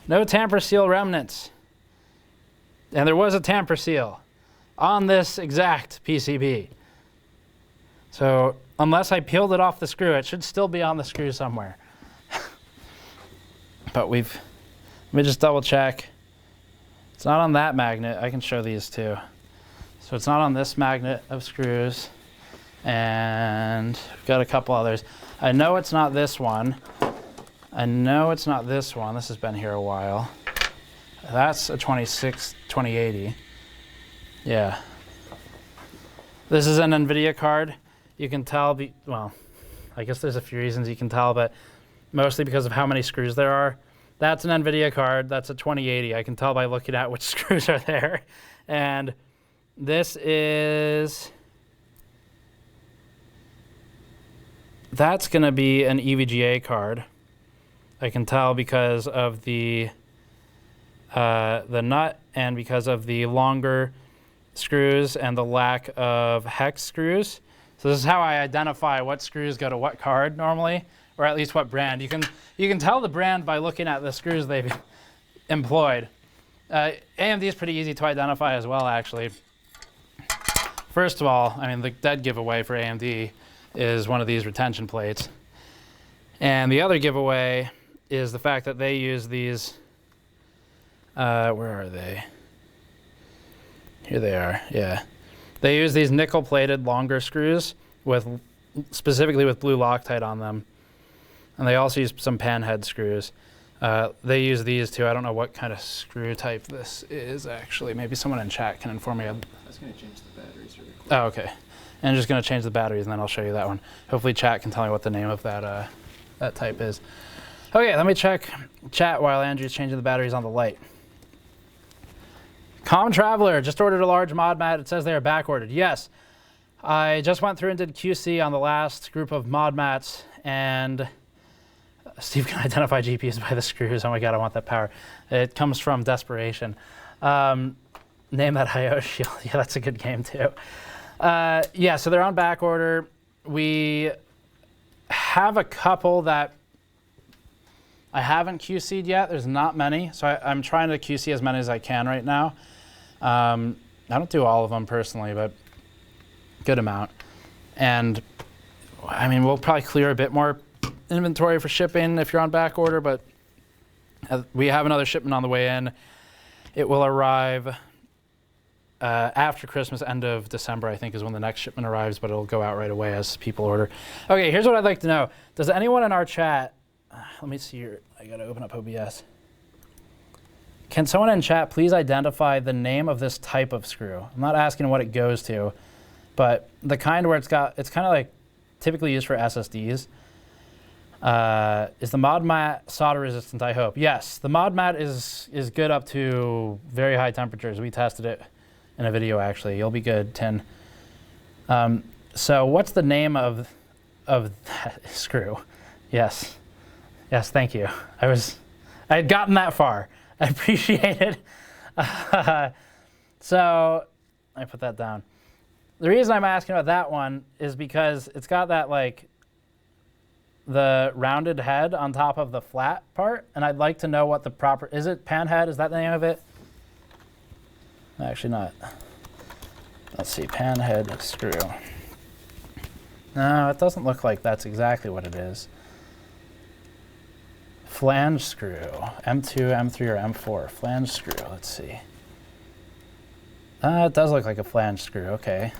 No tamper seal remnants. And there was a tamper seal on this exact PCB. So unless I peeled it off the screw, it should still be on the screw somewhere. But let me just double check. It's not on that magnet. I can show these too. So it's not on this magnet of screws. And we've got a couple others. I know it's not this one. I know it's not this one. This has been here a while. That's a 2080. Yeah. This is an NVIDIA card. You can tell, well, I guess there's a few reasons you can tell, but mostly because of how many screws there are. That's an NVIDIA card. That's a 2080. I can tell by looking at which screws are there. And this is, that's going to be an EVGA card. I can tell because of the nut and because of the longer screws and the lack of hex screws. So this is how I identify what screws go to what card normally, or at least what brand. You can tell the brand by looking at the screws they've employed. AMD is pretty easy to identify as well, actually. First of all, I mean, the dead giveaway for AMD is one of these retention plates. And the other giveaway is the fact that they use these, where are they? Here they are, yeah. They use these nickel-plated longer screws specifically with blue Loctite on them. And they also use some panhead screws. They use these too. I don't know what kind of screw type this is, actually. Maybe someone in chat can inform me. I was going to change the batteries really quick. Oh, okay. And I'm just going to change the batteries, and then I'll show you that one. Hopefully chat can tell me what the name of that type is. Okay, let me check chat while Andrew's changing the batteries on the light. Calm Traveler just ordered a large mod mat. It says they are back ordered. Yes, I just went through and did QC on the last group of mod mats, and Steve can identify GPUs by the screws. Oh my God, I want that power. It comes from desperation. Name that IO Shield. Yeah, that's a good game too. Yeah, so they're on back order. We have a couple that I haven't QC'd yet. There's not many, so I'm trying to QC as many as I can right now. I don't do all of them personally, but good amount. And I mean, we'll probably clear a bit more inventory for shipping if you're on back order, but we have another shipment on the way in. It will arrive after Christmas, end of December, I think, is when the next shipment arrives, but it'll go out right away as people order. Okay, here's what I'd like to know. Does anyone in our chat, let me see here, I gotta open up OBS. Can someone in chat please identify the name of this type of screw? I'm not asking what it goes to, but the kind where it's kind of like typically used for SSDs. Is the mod mat solder resistant, I hope? Yes, the mod mat is good up to very high temperatures. We tested it in a video, actually. You'll be good, Tin. So what's the name of that screw? Yes. Yes, thank you. I had gotten that far. I appreciate it. So I put that down. The reason I'm asking about that one is because it's got that like the rounded head on top of the flat part, and I'd like to know what the proper, is it panhead? Is that the name of it? Actually not. Let's see, panhead screw. No, it doesn't look like that's exactly what it is. Flange screw, M2, M3, or M4. Flange screw, let's see. It does look like a flange screw, okay.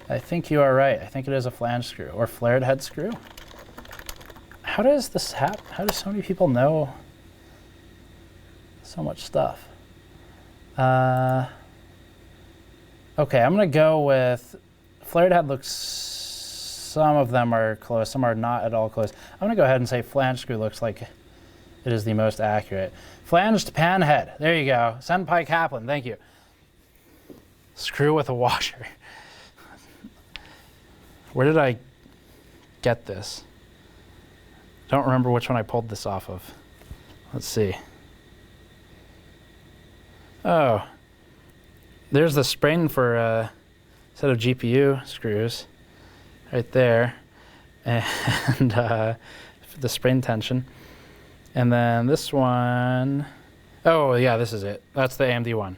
I think you are right. I think it is a flange screw, or flared head screw. How does this happen? How do so many people know so much stuff? Okay, I'm gonna go with flared head. Looks, some of them are close, some are not at all close. I'm gonna go ahead and say flange screw looks like it is the most accurate. Flanged pan head, there you go. Senpai Kaplan, thank you. Screw with a washer. Where did I get this? Don't remember which one I pulled this off of. Let's see. Oh, there's the spring for a set of GPU screws right there, and the spring tension. And then this one, oh yeah, this is it. That's the AMD one.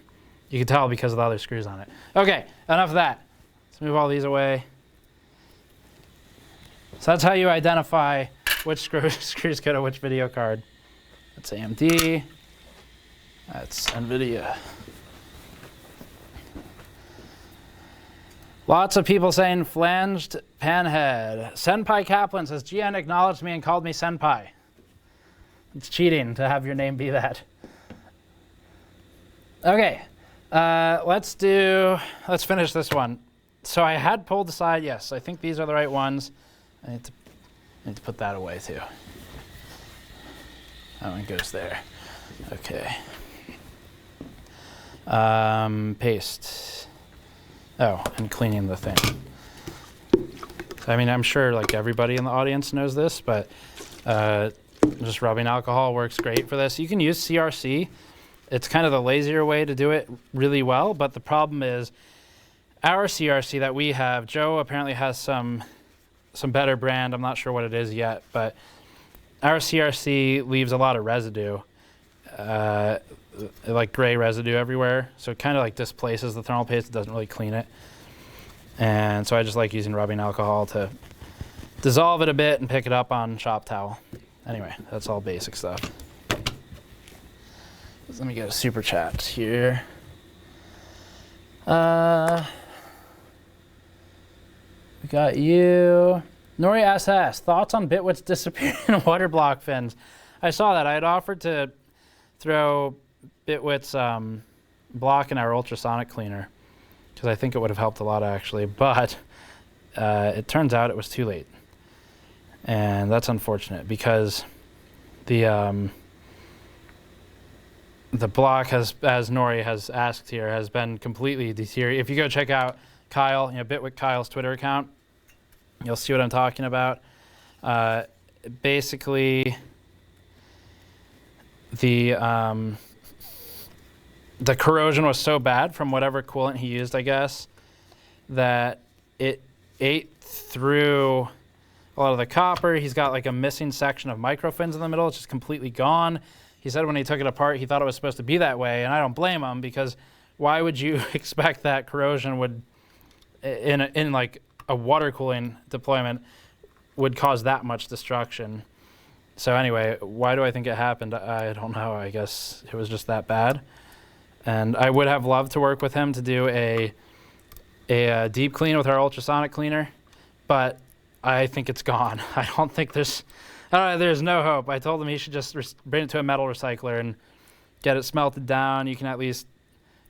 You can tell because of the other screws on it. Okay, enough of that. Let's move all these away. So that's how you identify which screws go to which video card. That's AMD. That's NVIDIA. Lots of people saying flanged panhead. Senpai Kaplan says, GN acknowledged me and called me Senpai. It's cheating to have your name be that. Okay, let's finish this one. So I had pulled aside, yes, I think these are the right ones. I need to put that away too. That one goes there. Okay. Paste. Oh, and cleaning the thing. I mean, I'm sure like everybody in the audience knows this, but just rubbing alcohol works great for this. You can use CRC. it's kind of the lazier way to do it really well, but the problem is our CRC that we have, Joe apparently has some better brand. I'm not sure what it is yet, but our CRC leaves a lot of residue, like gray residue everywhere. So it kind of like displaces the thermal paste. It doesn't really clean it. And so I just like using rubbing alcohol to dissolve it a bit and pick it up on shop towel. Anyway, that's all basic stuff. Let me get a super chat here. We got you. Nori SS, thoughts on Bitwit's disappearing water block fins? I saw that. I had offered to throw Bitwit's block in our ultrasonic cleaner because I think it would have helped a lot actually, but it turns out it was too late. And that's unfortunate because the block has, as Nori has asked here, has been completely deteriorated. If you go check out Kyle, Bitwit Kyle's Twitter account, you'll see what I'm talking about. Basically, the corrosion was so bad from whatever coolant he used, I guess, that it ate through a lot of the copper. He's got like a missing section of microfins in the middle. It's just completely gone. He said when he took it apart, he thought it was supposed to be that way, and I don't blame him because why would you expect that corrosion would, in like a water cooling deployment, would cause that much destruction? So anyway, why do I think it happened? I don't know. I guess it was just that bad. And I would have loved to work with him to do a deep clean with our ultrasonic cleaner, but I think it's gone. I don't think there's no hope. I told him he should just bring it to a metal recycler and get it smelted down. You can at least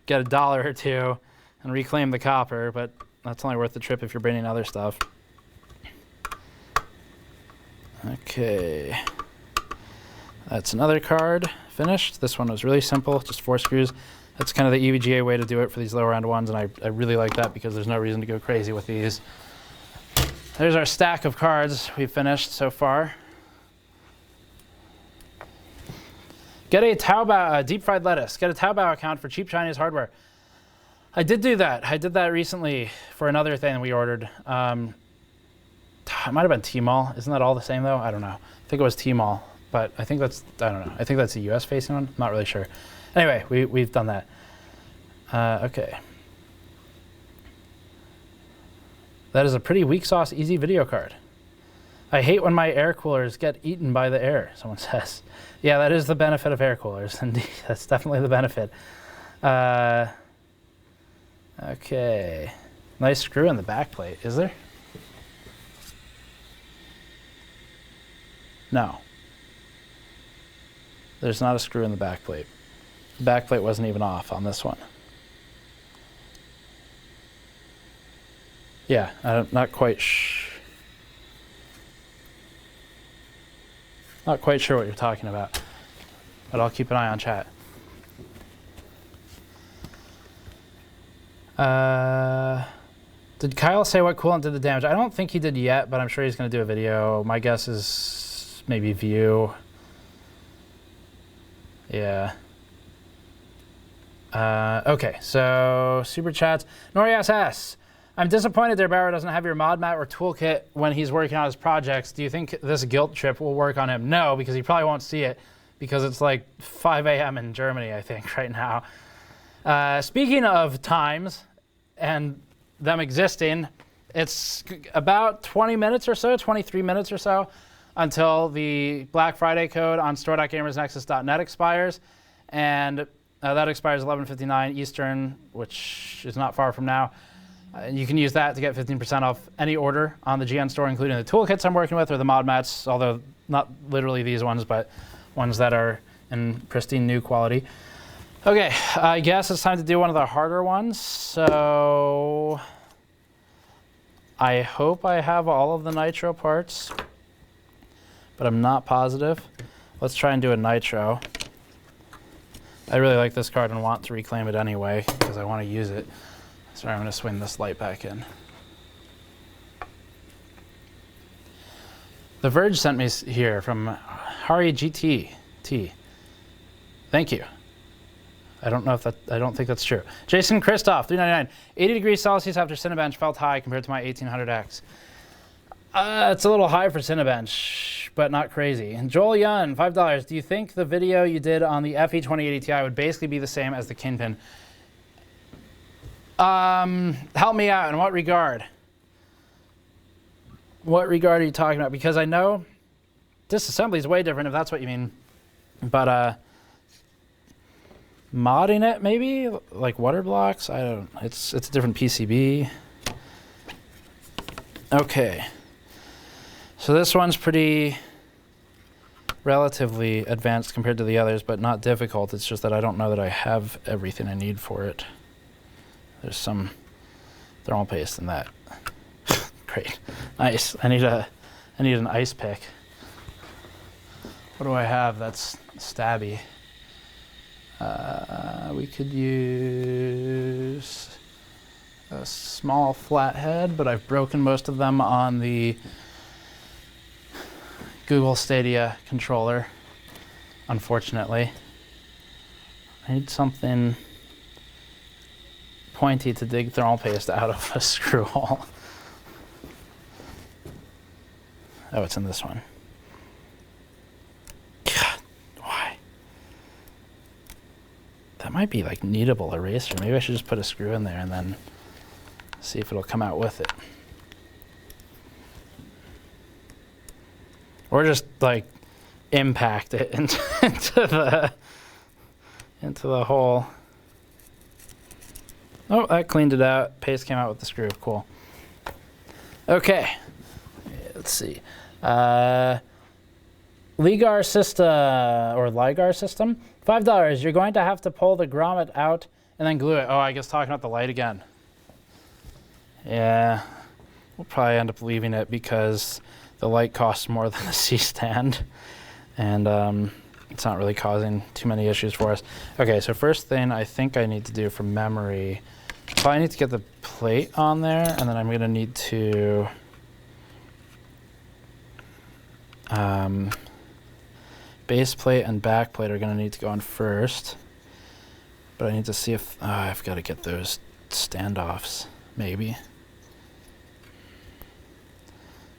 get $1 or $2 and reclaim the copper, but that's only worth the trip if you're bringing other stuff. Okay. That's another card finished. This one was really simple, just 4 screws. That's kind of the EVGA way to do it for these lower end ones, and I really like that because there's no reason to go crazy with these. There's our stack of cards we've finished so far. Get a Taobao, deep fried lettuce. Get a Taobao account for cheap Chinese hardware. I did do that. I did that recently for another thing we ordered. It might have been Tmall. Isn't that all the same though? I don't know. I think it was Tmall, but I think that's, I don't know. I think that's a US facing one. I'm not really sure. Anyway, we've done that. Okay. That is a pretty weak sauce, easy video card. I hate when my air coolers get eaten by the air, someone says. Yeah, that is the benefit of air coolers. Indeed, that's definitely the benefit. Okay. Nice screw in the back plate, is there? No. There's not a screw in the back plate. The back plate wasn't even off on this one. Yeah, I'm not quite sure what you're talking about, but I'll keep an eye on chat. Did Kyle say what coolant did the damage? I don't think he did yet, but I'm sure he's going to do a video. My guess is maybe View. Yeah. Okay, so super chats. Norias S. I'm disappointed their Barrow doesn't have your mod mat or toolkit when he's working on his projects. Do you think this guilt trip will work on him? No, because he probably won't see it because it's like 5 a.m. in Germany, I think, right now. Speaking of times and them existing, it's about 20 minutes or so, 23 minutes or so, until the Black Friday code on store.gamersnexus.net expires. And that expires 11:59 Eastern, which is not far from now. You can use that to get 15% off any order on the GN store, including the toolkits I'm working with or the mod mats, although not literally these ones, but ones that are in pristine new quality. Okay, I guess it's time to do one of the harder ones. So I hope I have all of the nitro parts, but I'm not positive. Let's try and do a nitro. I really like this card and want to reclaim it anyway because I want to use it. Sorry, I'm going to swing this light back in. The Verge sent me here from Hari GT. Thank you. I don't know if that, I don't think that's true. Jason Christoph, 399. 80 degrees Celsius after Cinebench felt high compared to my 1800X. It's a little high for Cinebench, but not crazy. And Joel Yun, $5. Do you think the video you did on the FE 2080 Ti would basically be the same as the Kingpin? Help me out. In what regard? What regard are you talking about? Because I know disassembly is way different if that's what you mean. But modding it maybe, like water blocks. I don't. It's a different PCB. Okay. So this one's pretty relatively advanced compared to the others, but not difficult. It's just that I don't know that I have everything I need for it. There's some thermal paste in that. Great, nice. I need an ice pick. What do I have that's stabby? We could use a small flathead, but I've broken most of them on the Google Stadia controller, unfortunately. I need something pointy to dig thermal paste out of a screw hole. Oh, it's in this one. God, why? That might be like kneadable eraser. Maybe I should just put a screw in there and then see if it'll come out with it. Or just like impact it into the hole. Oh, that cleaned it out. Paste came out with the screw. Cool. Okay. Let's see. Ligar system or Ligar system. $5. You're going to have to pull the grommet out and then glue it. Oh, I guess talking about the light again. Yeah, we'll probably end up leaving it because the light costs more than the C-stand, and it's not really causing too many issues for us. Okay, so first thing I think I need to do from memory, probably need to get the plate on there, and then I'm going to need to base plate and back plate are going to need to go on first, but I need to see if I've got to get those standoffs, maybe.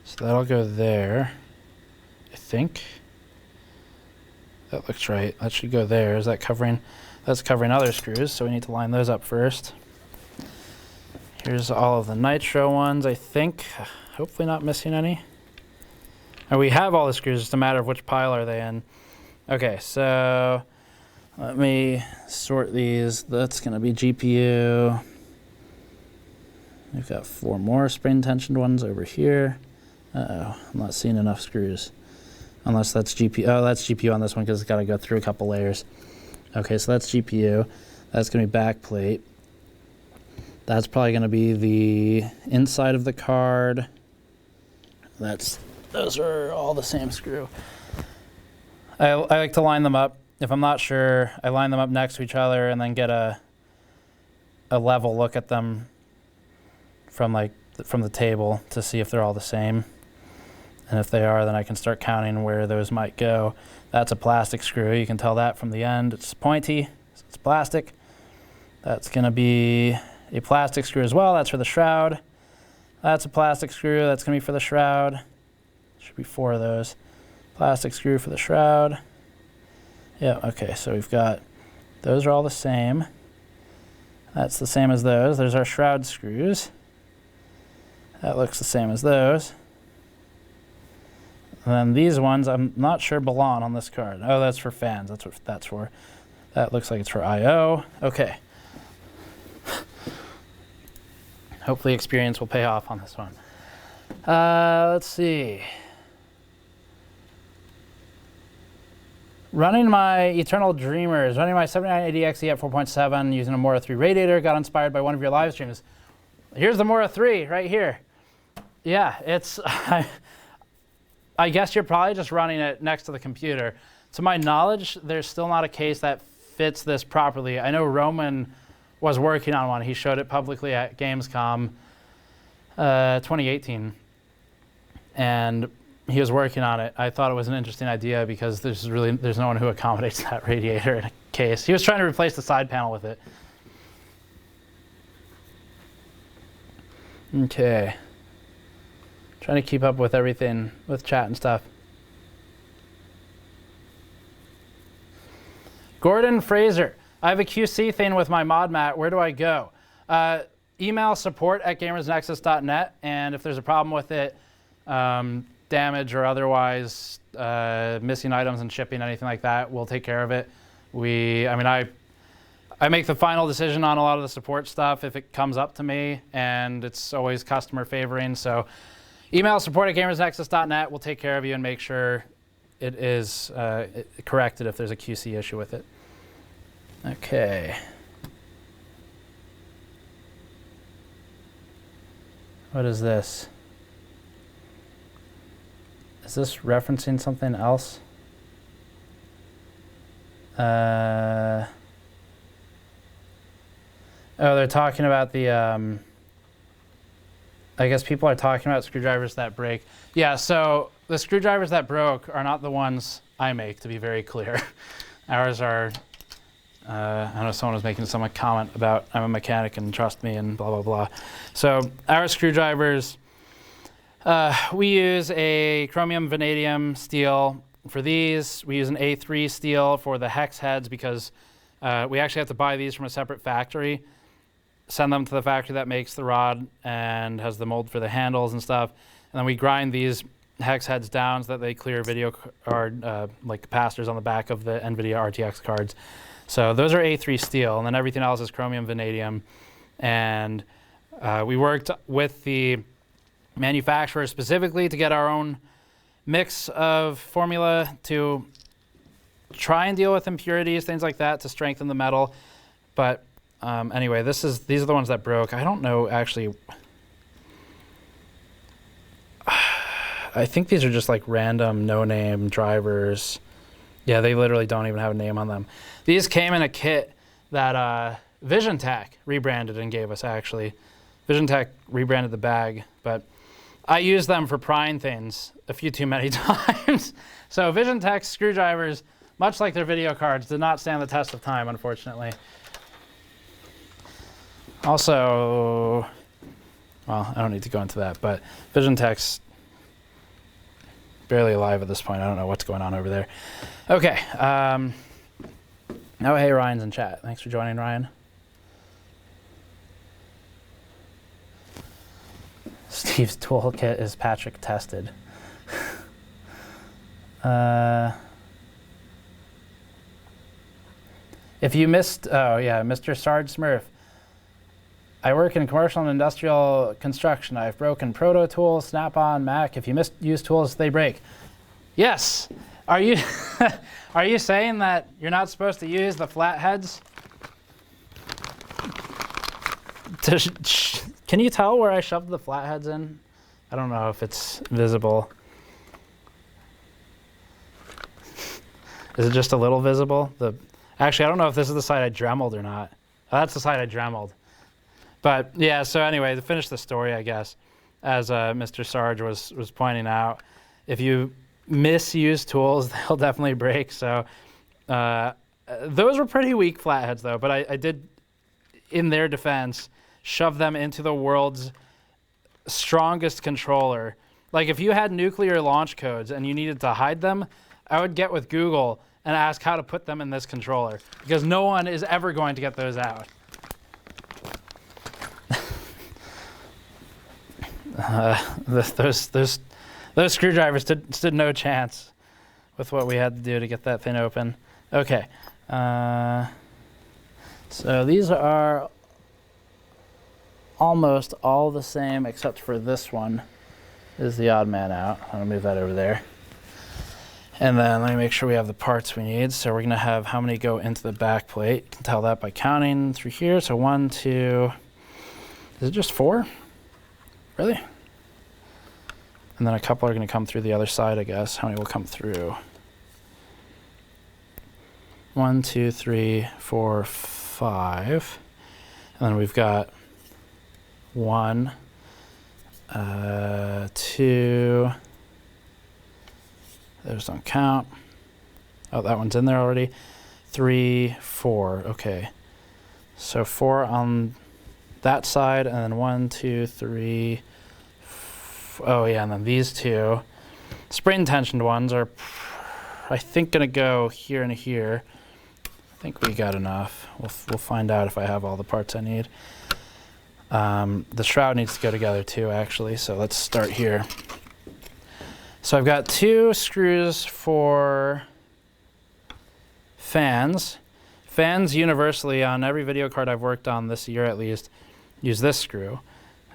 So that'll go there, I think. That looks right. That should go there. Is that covering? That's covering other screws, so we need to line those up first. Here's all of the nitro ones, I think. Hopefully not missing any. And we have all the screws, it's just a matter of which pile are they in. Okay, so let me sort these. That's going to be GPU. We've got 4 more spring tensioned ones over here. Uh-oh, I'm not seeing enough screws. Unless that's GPU. Oh, that's GPU on this one because it's got to go through a couple layers. Okay, so that's GPU. That's going to be back plate. That's probably going to be the inside of the card. Those are all the same screw. I like to line them up. If I'm not sure, I line them up next to each other and then get a level look at them from the table to see if they're all the same. And if they are, then I can start counting where those might go. That's a plastic screw. You can tell that from the end. It's pointy, so it's plastic. That's going to be a plastic screw as well. That's for the shroud. That's a plastic screw. That's going to be for the shroud. Should be 4 of those. Plastic screw for the shroud. Yeah, okay, so we've got, those are all the same. That's the same as those. There's our shroud screws. That looks the same as those. And then these ones, I'm not sure belong on this card. Oh, that's for fans. That's what that's for. That looks like it's for I/O. Okay. Hopefully experience will pay off on this one. Let's see. Running my Eternal Dreamers, running my 7980XE at 4.7 using a Mora 3 radiator, got inspired by one of your live streams. Here's the Mora 3 right here. Yeah, it's, I guess you're probably just running it next to the computer. To my knowledge, there's still not a case that fits this properly. I know Roman was working on one. He showed it publicly at Gamescom 2018. And he was working on it. I thought it was an interesting idea because there's no one who accommodates that radiator, and it case. He was trying to replace the side panel with it. Okay. Trying to keep up with everything with chat and stuff. Gordon Fraser, I have a QC thing with my mod mat. Where do I go? Email support@gamersnexus.net, and if there's a problem with it, damage or otherwise, missing items and shipping, anything like that, we'll take care of it. I make the final decision on a lot of the support stuff if it comes up to me, and it's always customer favoring. So email support@gamersnexus.net. We'll take care of you and make sure it is corrected if there's a QC issue with it. Okay. What is this? Is this referencing something else? Oh, they're talking about the, I guess people are talking about screwdrivers that break. Yeah, so the screwdrivers that broke are not the ones I make, to be very clear. Ours are, I don't know, someone was making some comment about I'm a mechanic and trust me and blah, blah, blah. So our screwdrivers, we use a chromium vanadium steel for these. We use an A3 steel for the hex heads because we actually have to buy these from a separate factory, send them to the factory that makes the rod and has the mold for the handles and stuff. And then we grind these hex heads down so that they clear video card, like capacitors on the back of the NVIDIA RTX cards. So those are A3 steel, and then everything else is chromium vanadium. And we worked with the manufacturer specifically to get our own mix of formula to try and deal with impurities, things like that, to strengthen the metal. But anyway, these are the ones that broke. I don't know, actually. I think these are just like random no-name drivers. Yeah, they literally don't even have a name on them. These came in a kit that VisionTech rebranded and gave us, actually. VisionTech rebranded the bag, but I used them for prying things a few too many times. So VisionTech screwdrivers, much like their video cards, did not stand the test of time, unfortunately. Also, well, I don't need to go into that, but VisionTech's barely alive at this point. I don't know what's going on over there. Okay. Oh, hey, Ryan's in chat. Thanks for joining, Ryan. Steve's toolkit is Patrick tested. If you missed, oh yeah, Mr. Sarge Smurf. I work in commercial and industrial construction. I've broken Proto Tools, Snap-on, Mac. If you misuse tools, they break. Yes. Are you are you saying that you're not supposed to use the flatheads? Can you tell where I shoved the flatheads in? I don't know if it's visible. Is it just a little visible? Actually, I don't know if this is the side I dremeled or not. Oh, that's the side I dremeled. But yeah, so anyway, to finish the story, I guess, as Mr. Sarge was pointing out, if you misuse tools, they'll definitely break. So those were pretty weak flatheads, though. But I did, in their defense, shove them into the world's strongest controller. Like if you had nuclear launch codes and you needed to hide them, I would get with Google and ask how to put them in this controller, because no one is ever going to get those out. Those screwdrivers stood no chance with what we had to do to get that thing open. Okay, so these are almost all the same except for this one is the odd man out. I'll move that over there. And then let me make sure we have the parts we need. So we're gonna have how many go into the back plate. You can tell that by counting through here. So 1, 2, is it just 4? Really? And then a couple are gonna come through the other side, I guess. How many will come through? 1, 2, 3, 4, 5. And then we've got 1, 2, those don't count. Oh, that one's in there already. 3, 4. Okay. So 4 on that side, and then 1, 2, 3. Oh yeah, and then these two spring tensioned ones are, I think, gonna go here and here. I think we got enough. We'll find out if I have all the parts I need. The shroud needs to go together too, actually. So let's start here. So I've got 2 screws for fans. Fans universally on every video card I've worked on this year at least use this screw.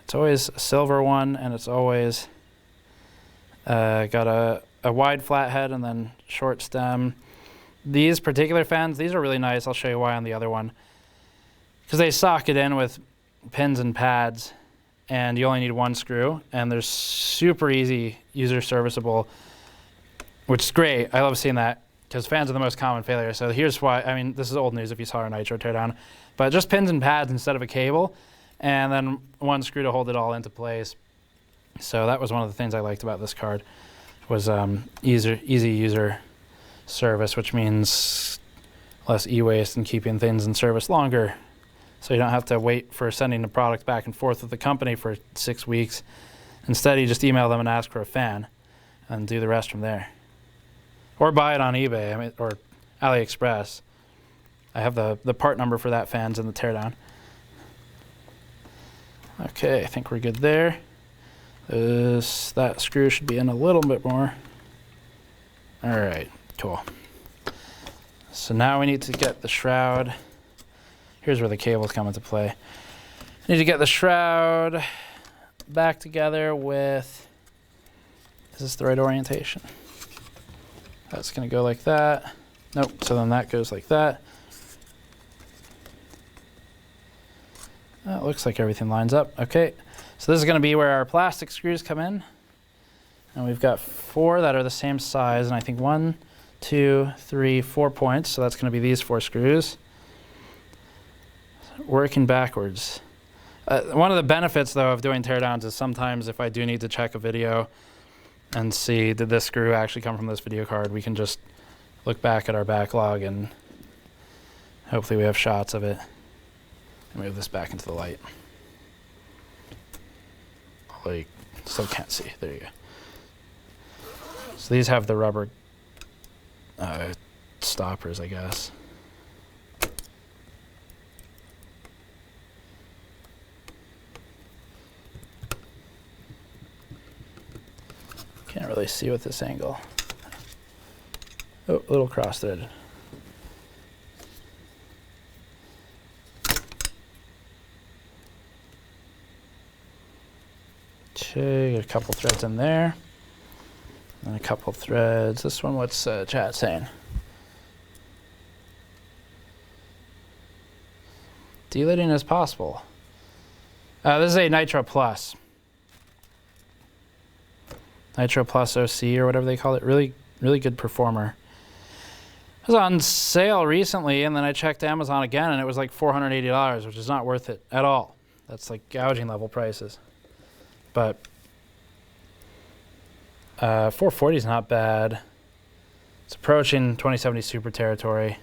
It's always a silver one, and it's always got a wide flat head and then short stem. These particular fans, these are really nice. I'll show you why on the other one. Because they socket in with pins and pads, and you only need 1 screw, and they're super easy, user serviceable, which is great. I love seeing that because fans are the most common failure. So here's why. I mean, this is old news if you saw our Nitro teardown, but just pins and pads instead of a cable, and then 1 screw to hold it all into place. So that was one of the things I liked about this card, was easy user service, which means less e-waste and keeping things in service longer. So you don't have to wait for sending the product back and forth with the company for 6 weeks. Instead, you just email them and ask for a fan and do the rest from there. Or buy it on eBay, or AliExpress. I have the part number for that fan's in the teardown. Okay, I think we're good there. That screw should be in a little bit more. All right, cool. So now we need to get the shroud. Here's where the cables come into play. Need to get the shroud back together with, is this the right orientation? That's gonna go like that. Nope, so then that goes like that. It looks like everything lines up. Okay, so this is gonna be where our plastic screws come in. And we've got 4 that are the same size, and I think 1, 2, 3, 4 points. So that's gonna be these 4 screws. Working backwards. One of the benefits, though, of doing teardowns is sometimes if I do need to check a video and see, did this screw actually come from this video card, we can just look back at our backlog and hopefully we have shots of it. And move this back into the light. Like, still can't see. There you go. So these have the rubber stoppers, I guess. Can't really see with this angle. Oh, a little cross-threaded. Okay, got a couple threads in there. And a couple threads. This one, what's chat saying? Delidding is possible. This is a Nitro Plus. Nitro Plus OC or whatever they call it. Really, really good performer. It was on sale recently, and then I checked Amazon again, and it was like $480, which is not worth it at all. That's like gouging level prices. But 440 is not bad. It's approaching 2070 super territory.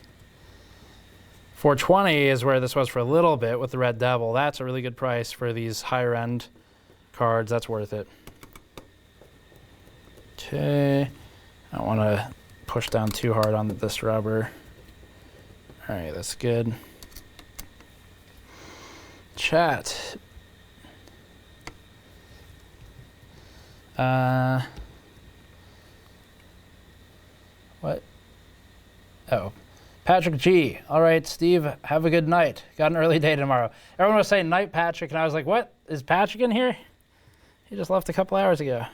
420 is where this was for a little bit with the Red Devil. That's a really good price for these higher end cards. That's worth it. Okay, I don't want to push down too hard on this rubber. All right, that's good. Chat. What? Oh, Patrick G. All right, Steve, have a good night. Got an early day tomorrow. Everyone was saying night Patrick, and I was like, what? Is Patrick in here? He just left a couple hours ago.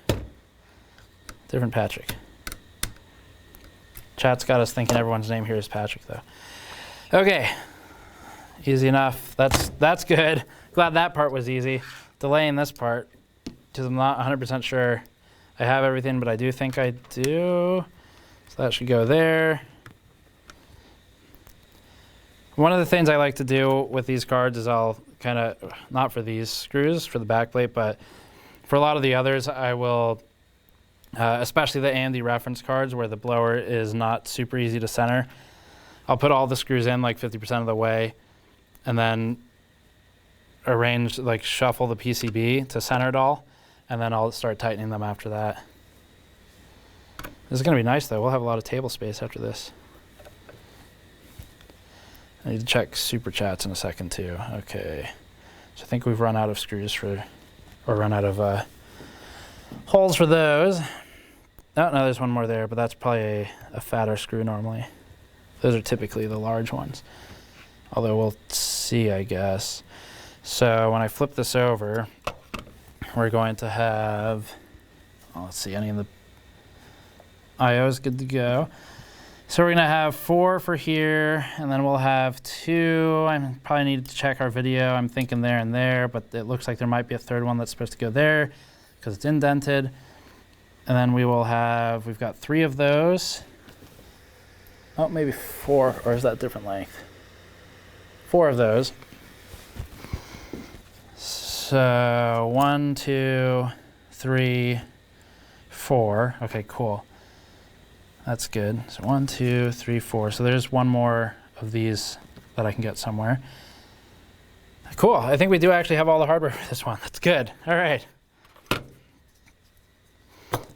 Different Patrick. Chat's got us thinking everyone's name here is Patrick, though. Okay, easy enough. That's good. Glad that part was easy. Delaying this part, because I'm not 100% sure I have everything, but I do think I do. So that should go there. One of the things I like to do with these cards is I'll kind of, not for these screws, for the backplate, but for a lot of the others, I will, especially the AMD reference cards where the blower is not super easy to center, I'll put all the screws in like 50% of the way, and then arrange, like shuffle the PCB to center it all, and then I'll start tightening them after that. This is gonna be nice though. We'll have a lot of table space after this. I need to check super chats in a second too. Okay, so I think we've run out of screws for, or run out of holes for those. Oh, no, there's one more there, but that's probably a fatter screw normally. Those are typically the large ones. Although we'll see, I guess. So when I flip this over, we're going to have, oh, let's see, any of the I/O is good to go. So we're gonna have 4 for here, and then we'll have 2. I probably need to check our video. I'm thinking there and there, but it looks like there might be a third one that's supposed to go there because it's indented. And then we will have, we've got 3 of those. Oh, maybe 4, or is that different length? 4 of those. So 1, 2, 3, 4. Okay, cool. That's good. So 1, 2, 3, 4. So there's one more of these that I can get somewhere. Cool. I think we do actually have all the hardware for this one. That's good. All right.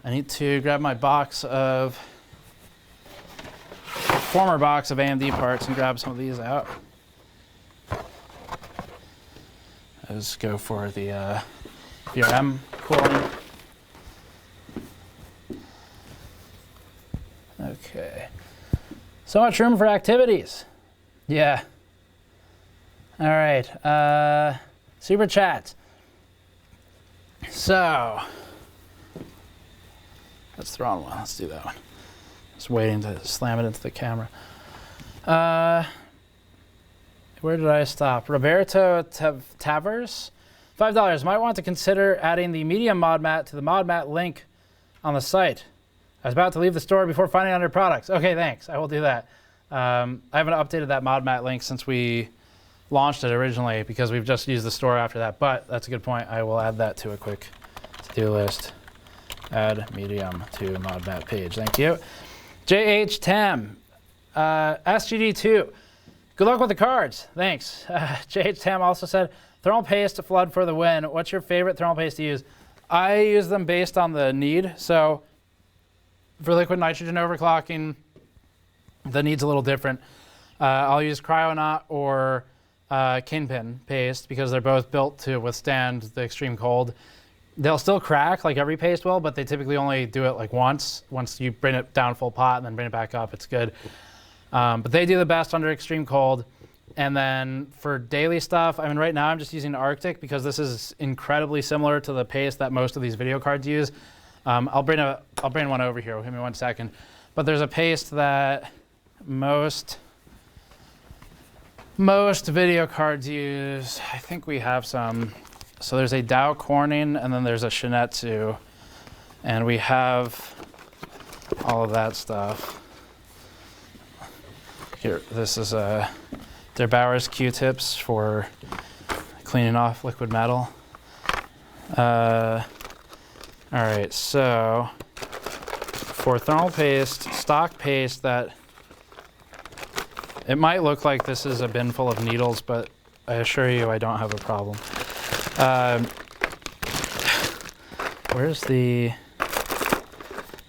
I need to grab my former box of AMD parts and grab some of these out. Let's go for the VRM cooling. Okay. So much room for activities. Yeah. All right. Super chat. So let's throw on one. Let's do that one. Just waiting to slam it into the camera. Where did I stop? Roberto Tavers, $5. Might want to consider adding the medium mod mat to the mod mat link on the site. I was about to leave the store before finding other products. Okay, thanks. I will do that. I haven't updated that mod mat link since we launched it originally because we've just used the store after that, but that's a good point. I will add that to a quick to-do list. Add medium to mod mat page. Thank you. JH Tam, SGD2. Good luck with the cards. Thanks. JH Tam also said, thermal paste to flood for the win. What's your favorite thermal paste to use? I use them based on the need. So for liquid nitrogen overclocking, the need's a little different. I'll use Cryonaut or Kingpin paste because they're both built to withstand the extreme cold. They'll still crack like every paste will, but they typically only do it like once. Once you bring it down full pot and then bring it back up, it's good. But they do the best under extreme cold. And then for daily stuff, I mean, right now I'm just using Arctic because this is incredibly similar to the paste that most of these video cards use. I'll bring one over here. Give me 1 second. But there's a paste that most video cards use. I think we have some. So there's a Dow Corning, and then there's a Shin-Etsu, and we have all of that stuff. Here, this is their Bowers Q-tips for cleaning off liquid metal. All right, so for thermal paste, stock paste, that it might look like this is a bin full of needles, but I assure you I don't have a problem. Where's the,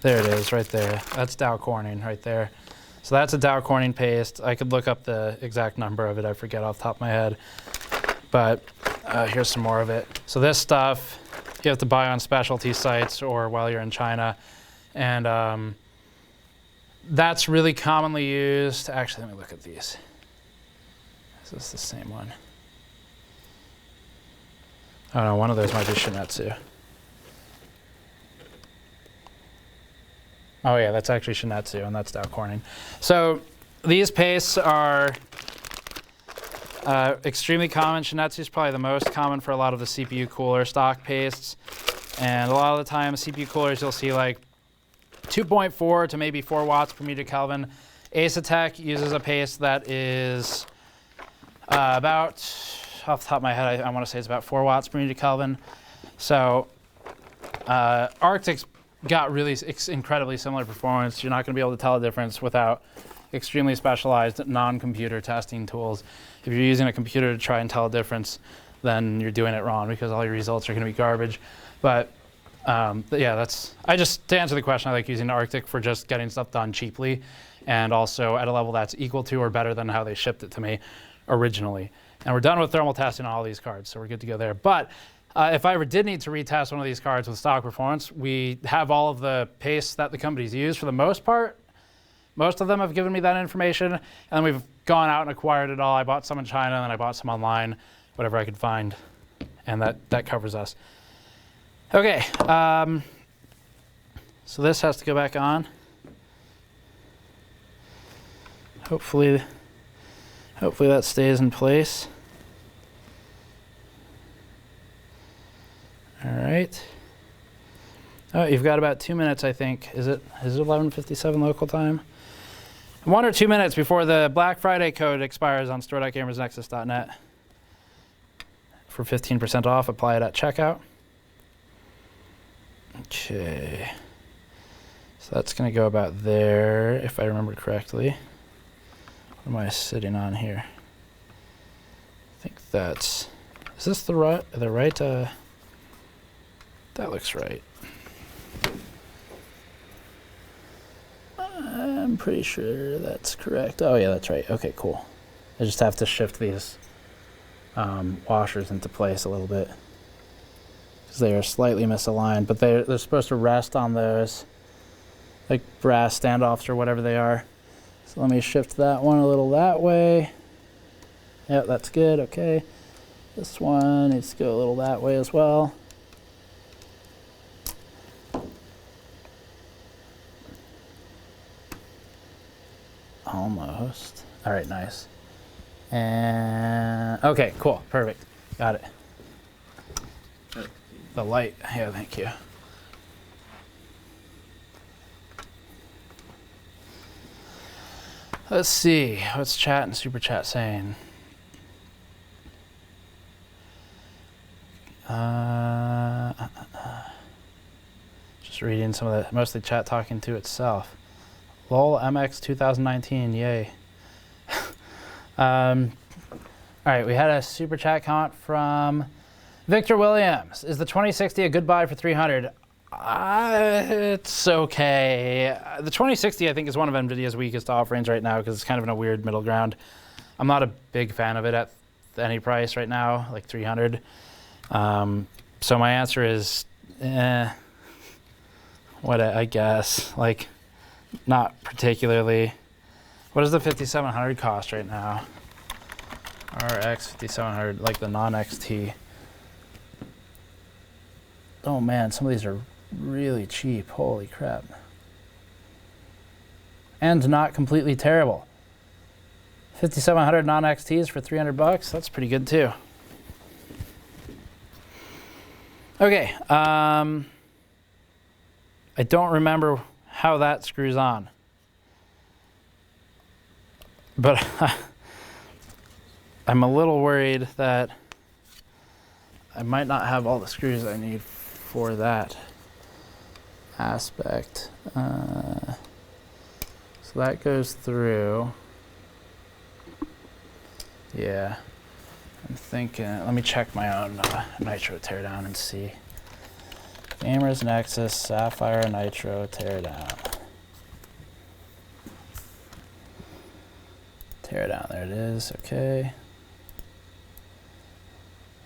there it is, right there. That's Dow Corning right there. So that's a Dow Corning paste. I could look up the exact number of it. I forget off the top of my head. But here's some more of it. So this stuff you have to buy on specialty sites or while you're in China. And that's really commonly used. Actually, let me look at these. Is this the same one? Oh no, one of those might be Shin-Etsu. Oh yeah, that's actually Shin-Etsu, and that's Dow Corning. So these pastes are extremely common. Shin-Etsu is probably the most common for a lot of the CPU cooler stock pastes. And a lot of the time, CPU coolers, you'll see like 2.4 to maybe 4 watts per meter Kelvin. Asetek uses a paste that is about, off the top of my head, I want to say it's about 4 watts per meter Kelvin. So Arctic's got really incredibly similar performance. You're not going to be able to tell a difference without extremely specialized non-computer testing tools. If you're using a computer to try and tell a difference, then you're doing it wrong because all your results are going to be garbage. But yeah, to answer the question, I like using Arctic for just getting stuff done cheaply and also at a level that's equal to or better than how they shipped it to me originally. And we're done with thermal testing on all these cards, so we're good to go there. But if I ever did need to retest one of these cards with stock performance, we have all of the pastes that the companies use for the most part. Most of them have given me that information, and then we've gone out and acquired it all. I bought some in China, and then I bought some online, whatever I could find, and that covers us. Okay, so this has to go back on. Hopefully that stays in place. All right. Oh, you've got about 2 minutes, I think. Is it 11:57 local time? 1 or 2 minutes before the Black Friday code expires on store.gamersnexus.net for 15% off. Apply it at checkout. Okay. So that's going to go about there, if I remember correctly. What am I sitting on here? I think that's... Is this the right... that looks right. I'm pretty sure that's correct. Oh yeah, that's right. Okay, cool. I just have to shift these washers into place a little bit because they are slightly misaligned, but they're supposed to rest on those like brass standoffs or whatever they are. So let me shift that one a little that way. Yep, that's good. Okay. This one needs to go a little that way as well. Almost. All right, nice. And okay, cool, perfect. Got it. The light, yeah, thank you. Let's see, what's chat and super chat saying? Just reading some of the, mostly chat talking to itself. LOL MX 2019, yay. All right, we had a super chat comment from Victor Williams. Is the 2060 a good buy for 300? It's okay. The 2060, I think, is one of NVIDIA's weakest offerings right now because it's kind of in a weird middle ground. I'm not a big fan of it at any price right now, like 300. So my answer is, what I guess, like, not particularly. What does the 5700 cost right now? RX 5700, like the non-XT. Oh man, some of these are really cheap. Holy crap. And not completely terrible. 5700 non-XTs for 300 bucks. That's pretty good too. Okay. I don't remember how that screws on. But I'm a little worried that I might not have all the screws I need for that aspect. So that goes through. Yeah. I'm thinking, let me check my own Nitro teardown and see. Gamers Nexus, Sapphire Nitro teardown. Teardown, there it is, okay.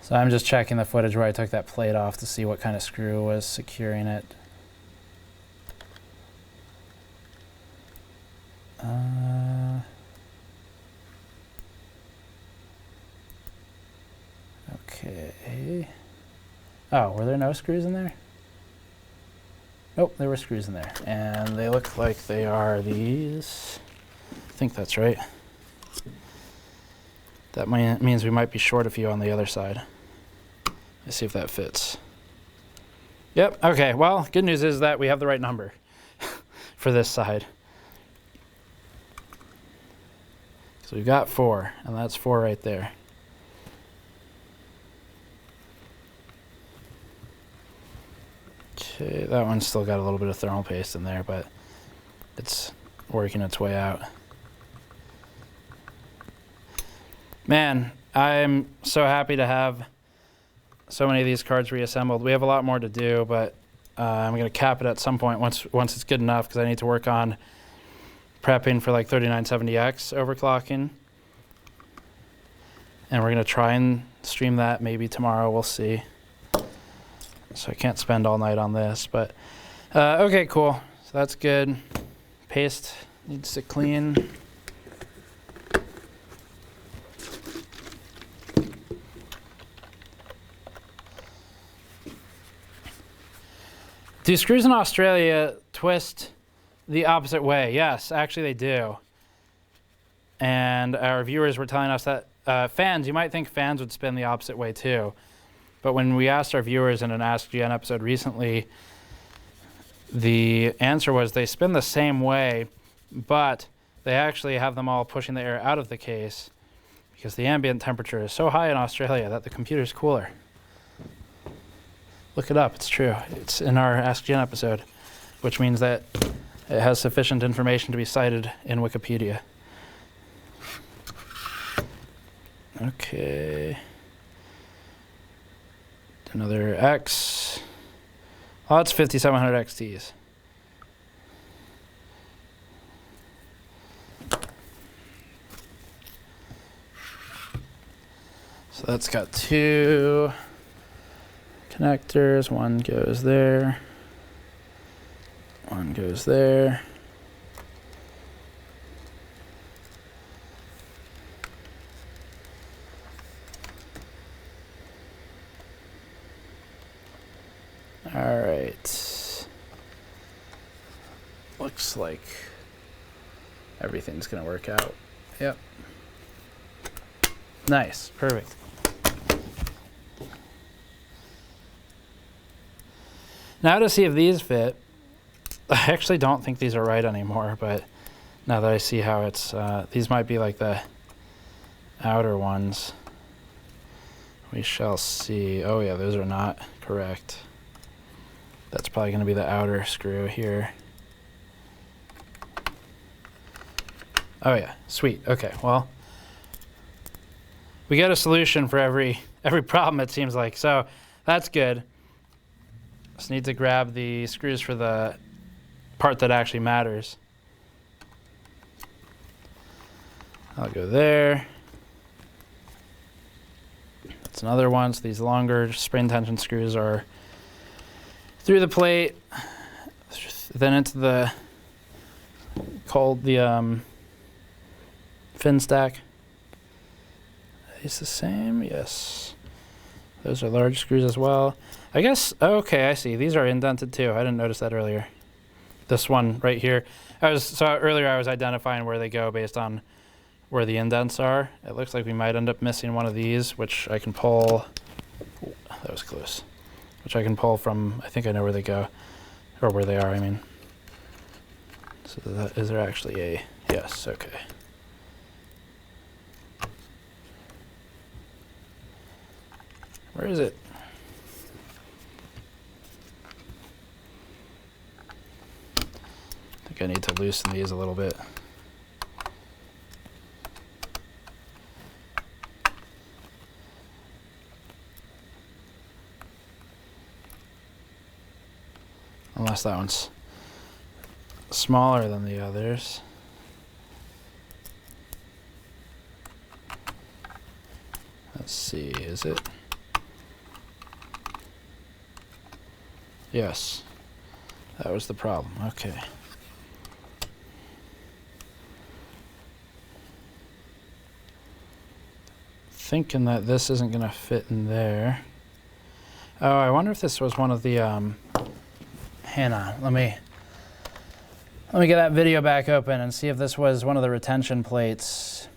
So I'm just checking the footage where I took that plate off to see what kind of screw was securing it. Okay. Oh, were there no screws in there? Nope, there were screws in there. And they look like they are these. I think that's right. That means we might be short a few on the other side. Let's see if that fits. Yep, okay, well, good news is that we have the right number for this side. So we've got 4, and that's 4 right there. Okay, that one's still got a little bit of thermal paste in there, but it's working its way out. Man, I'm so happy to have so many of these cards reassembled. We have a lot more to do, but I'm going to cap it at some point once it's good enough, because I need to work on prepping for like 3970X overclocking. And we're going to try and stream that maybe tomorrow. We'll see. So I can't spend all night on this, but okay, cool. So that's good. Paste needs to clean. Do screws in Australia twist the opposite way? Yes, actually they do. And our viewers were telling us that fans, you might think fans would spin the opposite way too. But when we asked our viewers in an Ask GN episode recently, the answer was they spin the same way, but they actually have them all pushing the air out of the case because the ambient temperature is so high in Australia that the computer's cooler. Look it up, it's true. It's in our Ask GN episode, which means that it has sufficient information to be cited in Wikipedia. Okay. Another X. Oh, that's 5700 XTs. So that's got 2 connectors. One goes there. One goes there. All right. Looks like everything's gonna work out. Yep. Nice, perfect. Now to see if these fit. I actually don't think these are right anymore, but now that I see how it's, these might be like the outer ones. We shall see. Oh yeah, those are not correct. That's probably going to be the outer screw here. Oh yeah, sweet. Okay, well, we get a solution for every problem, it seems like. So that's good. Just need to grab the screws for the part that actually matters. I'll go there. That's another one. So these longer spring tension screws are through the plate, then into the fin stack. Are these the same? Yes. Those are large screws as well. I guess, okay, I see. These are indented too. I didn't notice that earlier. This one right here. Earlier I was identifying where they go based on where the indents are. It looks like we might end up missing one of these, which I can pull. Ooh, that was close. Which I can pull from, I think I know where they go, or where they are, I mean. So is there actually a, yes, okay. Where is it? I think I need to loosen these a little bit. Unless that one's smaller than the others. Let's see, is it? Yes, that was the problem. Okay. Thinking that this isn't going to fit in there. Oh, I wonder if this was one of the hang on, let me get that video back open and see if this was one of the retention plates,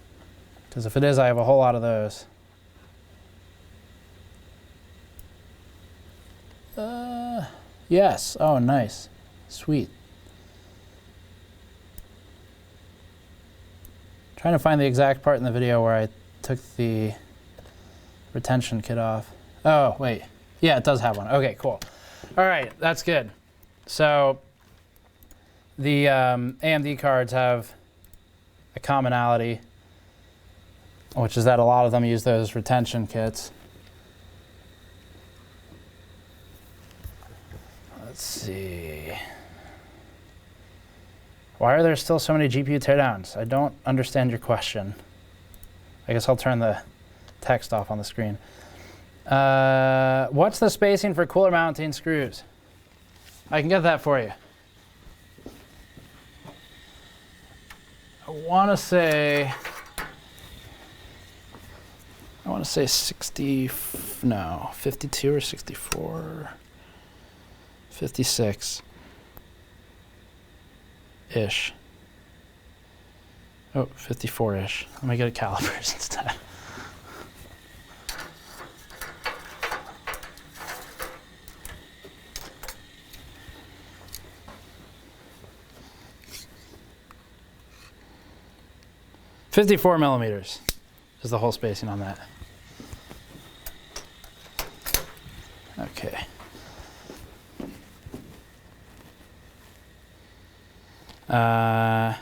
because if it is, I have a whole lot of those. Yes. Oh, nice. Sweet. Trying to find the exact part in the video where I took the retention kit off. Oh, wait. Yeah, it does have one. Okay, cool. All right, that's good. So the AMD cards have a commonality. which is that a lot of them use those retention kits. Let's see. Why are there still so many GPU teardowns? I don't understand your question. I guess I'll turn the text off on the screen. What's the spacing for cooler mounting screws? I can get that for you. I want to say 60, no, 52 or 64, 56-ish. Oh, 54-ish. Let me get a calipers instead. .54 millimeters is the whole spacing on that. Okay. What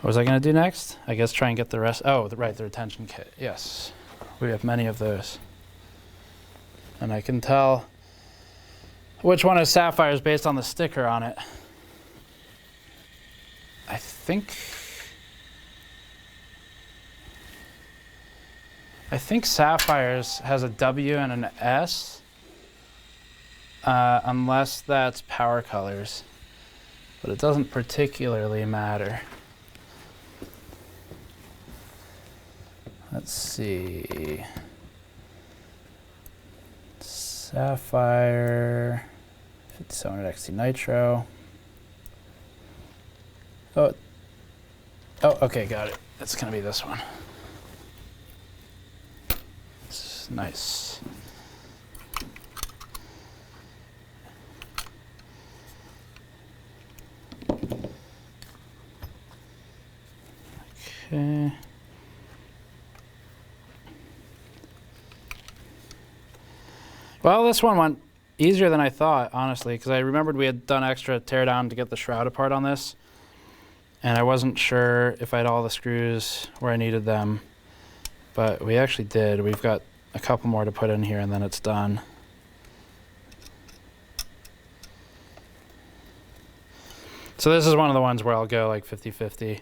was I going to do next? I guess try and get the rest. Oh, right, the retention kit. Yes, we have many of those. And I can tell which one is Sapphire based on the sticker on it. I think Sapphire's has a W and an S, unless that's power colors, but it doesn't particularly matter. Let's see. Sapphire 5700 XT Nitro. Oh, okay, got it. It's gonna be this one. Nice. Okay. Well, this one went easier than I thought, honestly, because I remembered we had done extra teardown to get the shroud apart on this, and I wasn't sure if I had all the screws where I needed them, but we actually did. We've got a couple more to put in here and then it's done. So this is one of the ones where I'll go like 50-50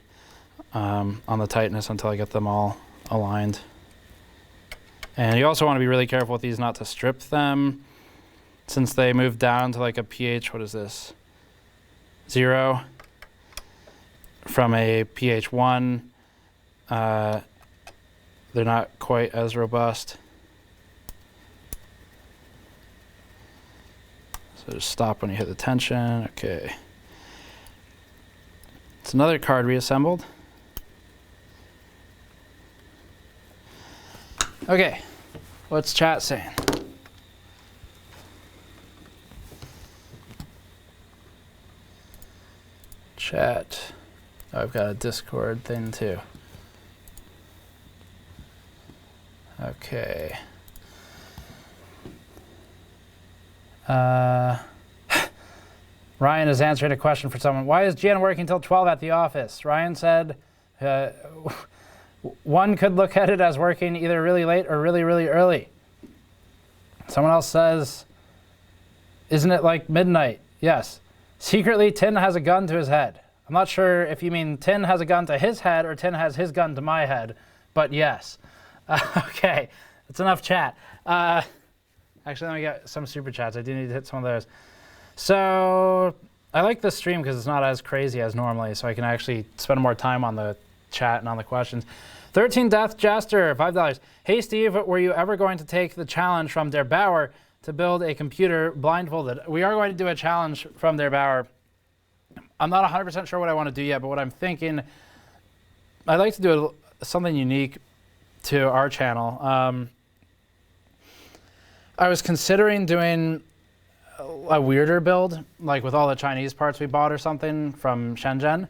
on the tightness until I get them all aligned. And you also want to be really careful with these not to strip them, since they move down to like a pH, what is this? 0 from a pH 1. They're not quite as robust. So just stop when you hit the tension. Okay. It's another card reassembled. Okay, what's chat saying? Chat. Oh, I've got a Discord thing too. Okay. Ryan is answering a question for someone. Why is Jan working until 12 at the office? Ryan said one could look at it as working either really late or really, really early. Someone else says, isn't it like midnight? Yes. Secretly, Tin has a gun to his head. I'm not sure if you mean Tin has a gun to his head or Tin has his gun to my head, but yes. Okay, that's enough chat. Actually, let me get some super chats. I do need to hit some of those. So I like this stream because it's not as crazy as normally, so I can actually spend more time on the chat and on the questions. 13 Death Jester, $5. Hey Steve, were you ever going to take the challenge from Der Bauer to build a computer blindfolded? We are going to do a challenge from Der Bauer. I'm not 100% sure what I want to do yet, but what I'm thinking, I'd like to do something unique to our channel. I was considering doing a weirder build, like with all the Chinese parts we bought or something from Shenzhen,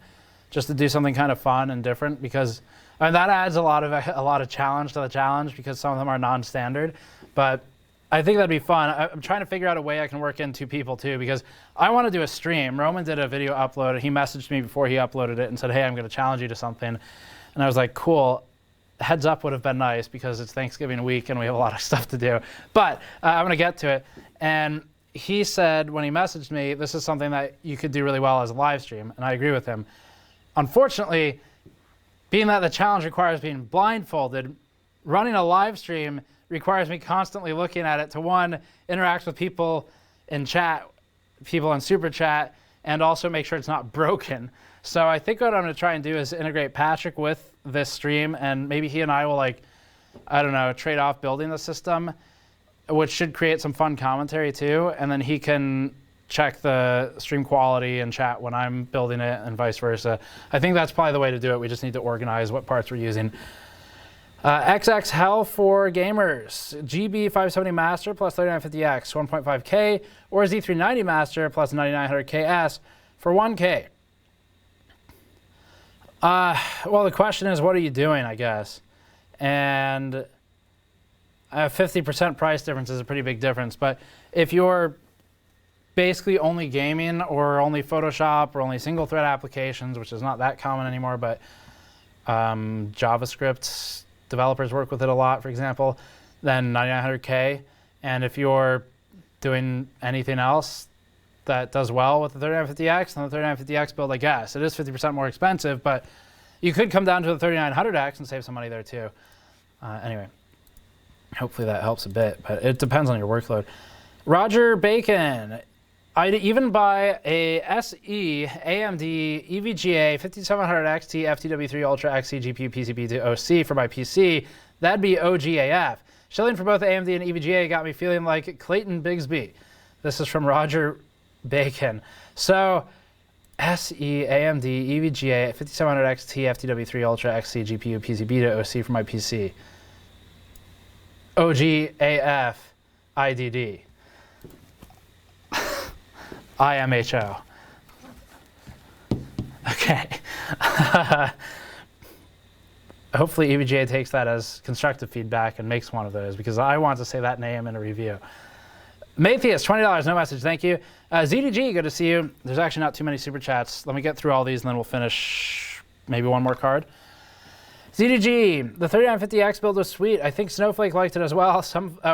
just to do something kind of fun and different, because and that adds a lot of challenge to the challenge because some of them are non-standard. But I think that'd be fun. I'm trying to figure out a way I can work in two people too, because I want to do a stream. Roman did a video upload. He messaged me before he uploaded it and said, hey, I'm going to challenge you to something. And I was like, cool. heads up would have been nice because it's Thanksgiving week and we have a lot of stuff to do. But I'm going to get to it. And he said when he messaged me, this is something that you could do really well as a live stream, and I agree with him. Unfortunately, being that the challenge requires being blindfolded, running a live stream requires me constantly looking at it to, one, interact with people in chat, people in super chat, and also make sure it's not broken. So I think what I'm going to try and do is integrate Patrick with this stream, and maybe he and I will, like, I don't know, trade off building the system, which should create some fun commentary too, and then he can check the stream quality and chat when I'm building it and vice versa. I think that's probably the way to do it. We just need to organize what parts we're using. XX Hell for gamers, GB570 Master plus 3950X 1.5K, or Z390 Master plus 9900KS for 1K. Well, the question is, what are you doing, I guess? And a 50% price difference is a pretty big difference. But if you're basically only gaming or only Photoshop or only single thread applications, which is not that common anymore, but JavaScript developers work with it a lot, for example, then 9900K. And if you're doing anything else that does well with the 3950X, then the 3950X build, I guess. It is 50% more expensive, but you could come down to the 3900X and save some money there too. Anyway, hopefully that helps a bit, but it depends on your workload. Roger Bacon, I'd even buy a SE AMD EVGA 5700XT FTW3 Ultra XE GPU PCB to OC for my PC. That'd be OGAF. Shilling for both AMD and EVGA got me feeling like Clayton Bigsby. This is from Roger Bacon. So SE AMD EVGA 5700XT FTW3 Ultra XE GPU PCB to OC for my PC. OGAF IDD. IMHO. Okay. Hopefully EVGA takes that as constructive feedback and makes one of those, because I want to say that name in a review. Maytheus, $20, no message, thank you. ZDG, good to see you. There's actually not too many super chats. Let me get through all these and then we'll finish maybe one more card. ZDG, the 3950X build was sweet. I think Snowflake liked it as well.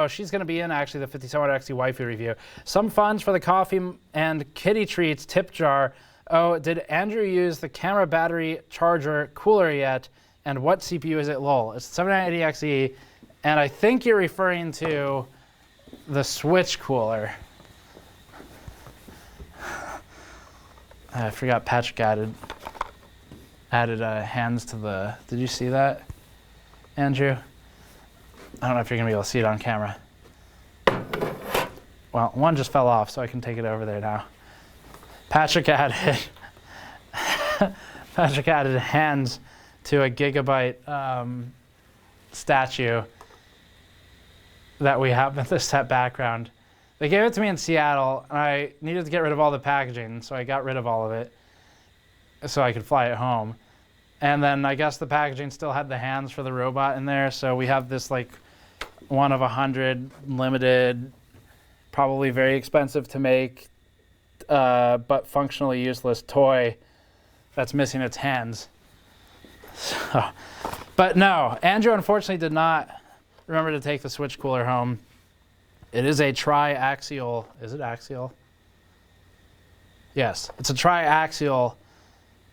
She's going to be in actually the 5700XT waifu review. Some funds for the coffee and kitty treats tip jar. Oh, did Andrew use the camera battery charger cooler yet? And what CPU is it? Lol. It's 7980XE, and I think you're referring to the switch cooler. I forgot Patrick added hands to the, did you see that, Andrew? I don't know if you're gonna be able to see it on camera. Well, one just fell off, so I can take it over there now. Patrick added hands to a gigabyte statue that we have in the set background. They gave it to me in Seattle, and I needed to get rid of all the packaging, so I got rid of all of it so I could fly it home. And then I guess the packaging still had the hands for the robot in there, so we have this like 1 of 100 limited, probably very expensive to make, but functionally useless toy that's missing its hands. So, but no, Andrew unfortunately did not remember to take the switch cooler home. It is a tri-axial, is it axial? Yes, it's a tri-axial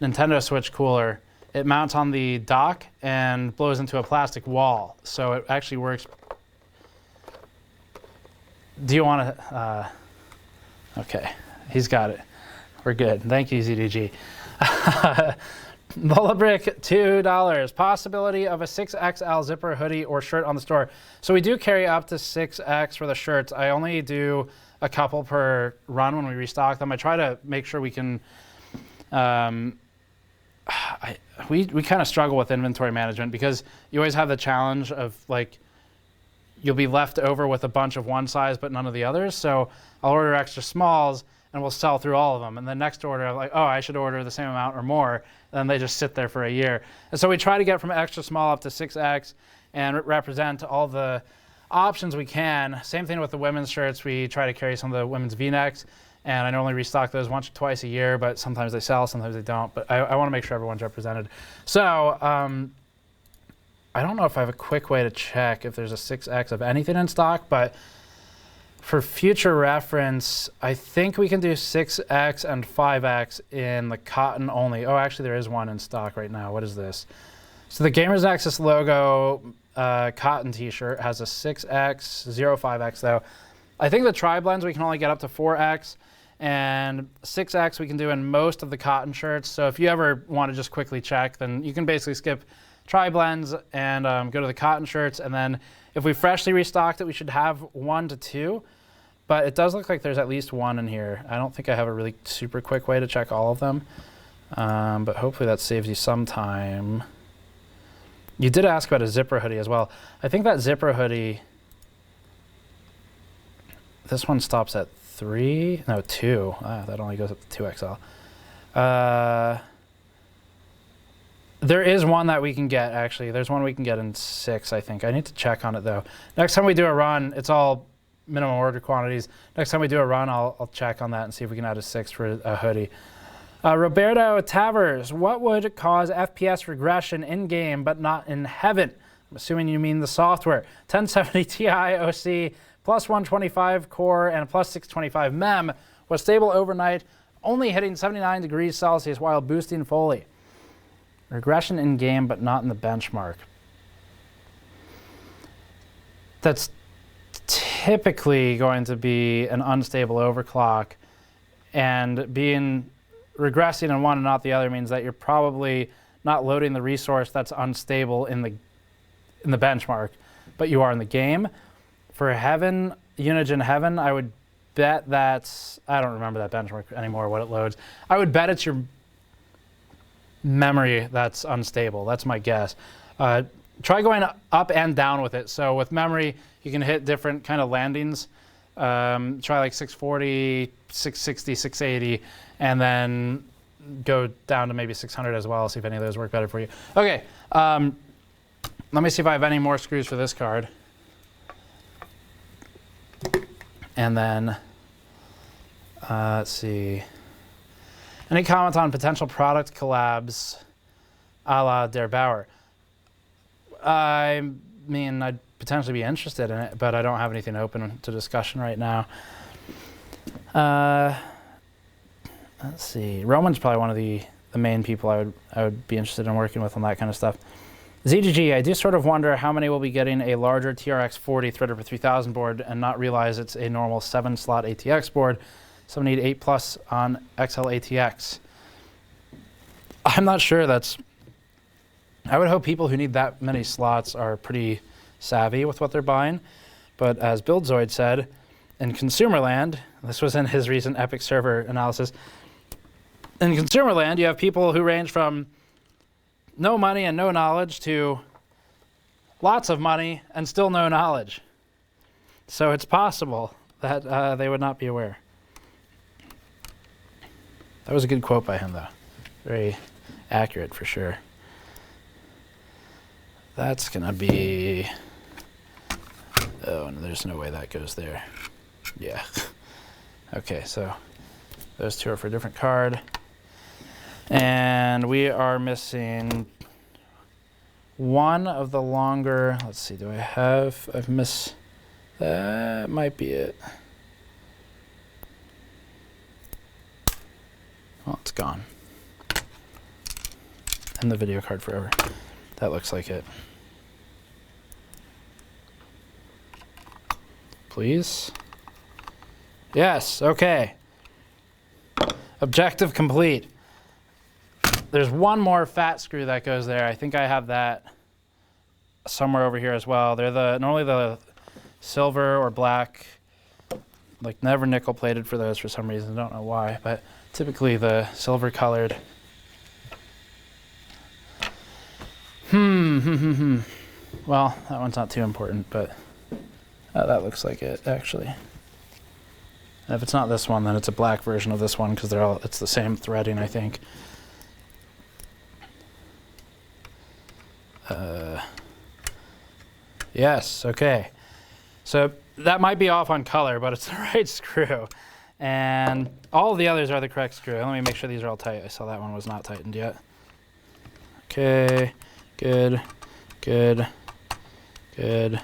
Nintendo Switch cooler. It mounts on the dock and blows into a plastic wall, so it actually works. Do you want to? Okay, he's got it. We're good. Thank you, ZDG. Lullabrick, $2. Possibility of a 6XL zipper hoodie or shirt on the store. So we do carry up to 6X for the shirts. I only do a couple per run when we restock them. I try to make sure we can. We kind of struggle with inventory management because you always have the challenge of like you'll be left over with a bunch of one size but none of the others. So I'll order extra smalls and we'll sell through all of them. And the next order, I'm like, oh, I should order the same amount or more. And then they just sit there for a year. And so we try to get from extra small up to 6X and represent all the options we can. Same thing with the women's shirts. We try to carry some of the women's V-necks. And I normally restock those once or twice a year, but sometimes they sell, sometimes they don't. But I want to make sure everyone's represented. So I don't know if I have a quick way to check if there's a 6X of anything in stock, but for future reference, I think we can do 6X and 5X in the cotton only. Oh, actually, there is one in stock right now. What is this? So the Gamers Nexus logo cotton t-shirt has a 6X, 05X though. I think the tri-blends we can only get up to 4X, and 6X we can do in most of the cotton shirts. So if you ever want to just quickly check, then you can basically skip tri-blends and go to the cotton shirts. And then if we freshly restocked it, we should have 1 to 2. But it does look like there's at least 1 in here. I don't think I have a really super quick way to check all of them. But hopefully that saves you some time. You did ask about a zipper hoodie as well. I think that zipper hoodie, this one stops at 3, no 2. That only goes up to 2XL. There is one that we can get, actually. There's one we can get in 6, I think. I need to check on it though. Next time we do a run, it's all minimum order quantities. Next time we do a run, I'll check on that and see if we can add a 6 for a hoodie. Roberto Tavers, what would cause FPS regression in-game but not in heaven? I'm assuming you mean the software. 1070 Ti OC plus 125 core and a plus 625 mem was stable overnight, only hitting 79 degrees Celsius while boosting fully. Regression in-game but not in the benchmark. That's typically going to be an unstable overclock, and being regressing in one and not the other means that you're probably not loading the resource that's unstable in the benchmark, but you are in the game. For Heaven, Unigine Heaven, I would bet that's, I don't remember that benchmark anymore, what it loads. I would bet it's your memory that's unstable. That's my guess. Try going up and down with it. So with memory, you can hit different kind of landings. Try like 640, 660, 680, and then go down to maybe 600 as well. See if any of those work better for you. Okay, let me see if I have any more screws for this card. And then, let's see. Any comments on potential product collabs a la Der Bauer? I mean, I'd potentially be interested in it, but I don't have anything open to discussion right now. Let's see. Roman's probably one of the main people I would be interested in working with on that kind of stuff. ZGG, I do sort of wonder how many will be getting a larger TRX 40 Threadripper 3000 board and not realize it's a normal 7-slot ATX board. Some need 8 plus on XL ATX. I'm not sure that's... I would hope people who need that many slots are pretty savvy with what they're buying. But as BuildZoid said, in consumer land, this was in his recent Epic server analysis, in consumer land, you have people who range from no money and no knowledge to lots of money and still no knowledge. So it's possible that they would not be aware. That was a good quote by him, though. Very accurate for sure. That's gonna be... Oh, no, there's no way that goes there. Yeah. Okay, so those two are for a different card. And we are missing one of the longer... Let's see, do I have... I've missed... That might be it. Well, it's gone. And the video card forever. That looks like it. Please? Yes, okay. Objective complete. There's one more fat screw that goes there. I think I have that somewhere over here as well. They're normally the silver or black, like never nickel plated for those for some reason. I don't know why, but typically the silver colored. Well, that one's not too important, but that looks like it actually. And if it's not this one, then it's a black version of this one because it's the same threading, I think. Yes, okay. So that might be off on color, but it's the right screw. And all of the others are the correct screw. Let me make sure these are all tight. I saw that one was not tightened yet. Okay, good. Good. Good.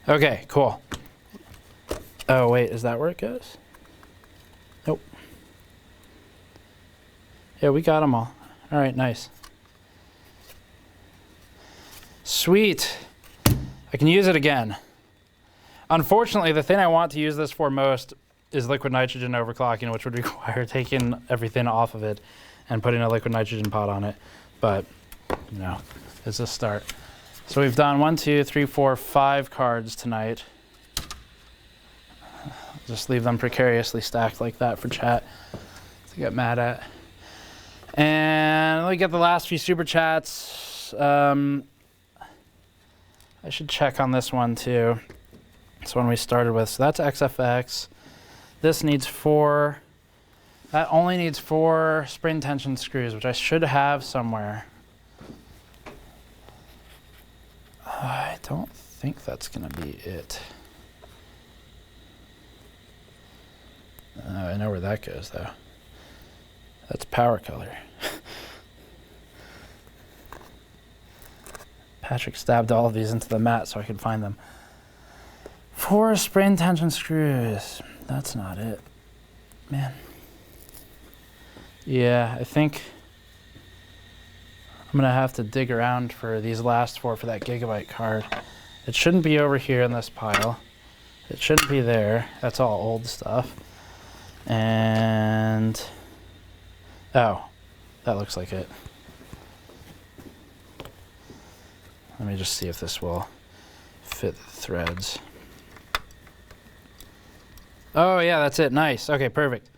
Okay, cool. Oh, wait, is that where it goes? Nope. Yeah, we got them all. All right, nice. Sweet. I can use it again. Unfortunately, the thing I want to use this for most is liquid nitrogen overclocking, which would require taking everything off of it and putting a liquid nitrogen pot on it. But, you know, it's a start. So we've done 1, 2, 3, 4, 5 cards tonight. Just leave them precariously stacked like that for chat to get mad at. And let me get the last few super chats. I should check on this one too. It's one we started with. So that's XFX. This needs 4. That only needs 4 spring tension screws, which I should have somewhere. I don't think that's going to be it. I know where that goes, though. That's power color. Patrick stabbed all of these into the mat so I could find them. 4 spring tension screws. That's not it. Man. Yeah, I think I'm going to have to dig around for these last 4 for that gigabyte card. It shouldn't be over here in this pile. It shouldn't be there. That's all old stuff. And oh, that looks like it. Let me just see if this will fit the threads. Oh yeah, that's it. Nice. Okay, perfect.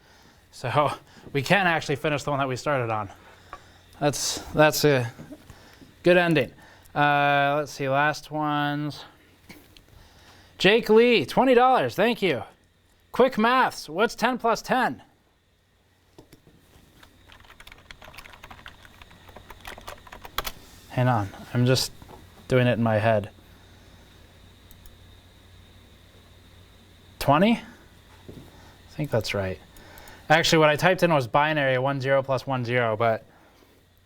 So we can actually finish the one that we started on. That's a good ending. Let's see, last ones. Jake Lee, $20. Thank you. Quick maths. What's 10 plus 10? Hang on. I'm just doing it in my head. 20? I think that's right. Actually, what I typed in was binary 10 plus 10, but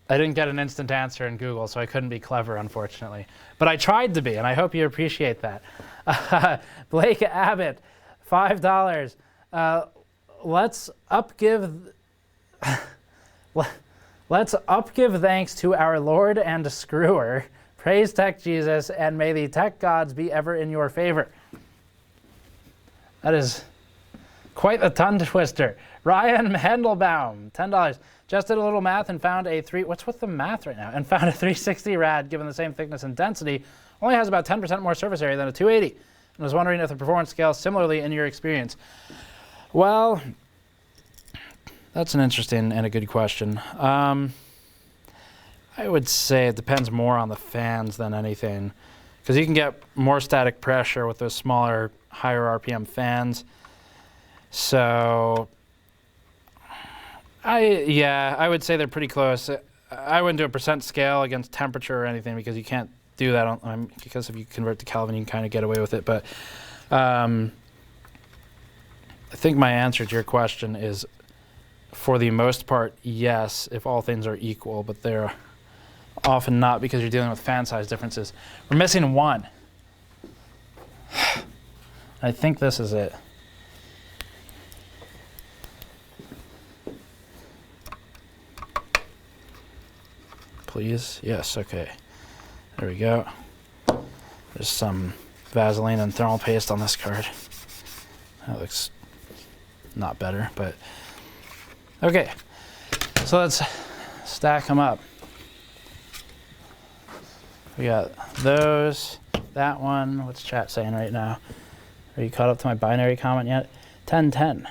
I didn't get an instant answer in Google, so I couldn't be clever, unfortunately. But I tried to be, and I hope you appreciate that. Blake Abbott, $5. Let's upgive thanks to our Lord and Screwer. Praise Tech Jesus, and may the tech gods be ever in your favor. That is quite a tongue twister. Ryan Mendelbaum, $10. Just did a little math and found a what's with the math right now? And found a 360 rad, given the same thickness and density, only has about 10% more surface area than a 280. And was wondering if the performance scales similarly in your experience. Well, that's an interesting and a good question. I would say it depends more on the fans than anything, because you can get more static pressure with those smaller, higher RPM fans. So, I would say they're pretty close. I wouldn't do a percent scale against temperature or anything, because you can't do that because if you convert to Kelvin, you can kind of get away with it. But I think my answer to your question is, for the most part, yes, if all things are equal, but they're often not, because you're dealing with fan size differences. We're missing one. I think this is it. Please? Yes, okay. There we go. There's some Vaseline and thermal paste on this card. That looks not better, but okay. So let's stack them up. We got those, that one. What's chat saying right now? Are you caught up to my binary comment yet? 1010.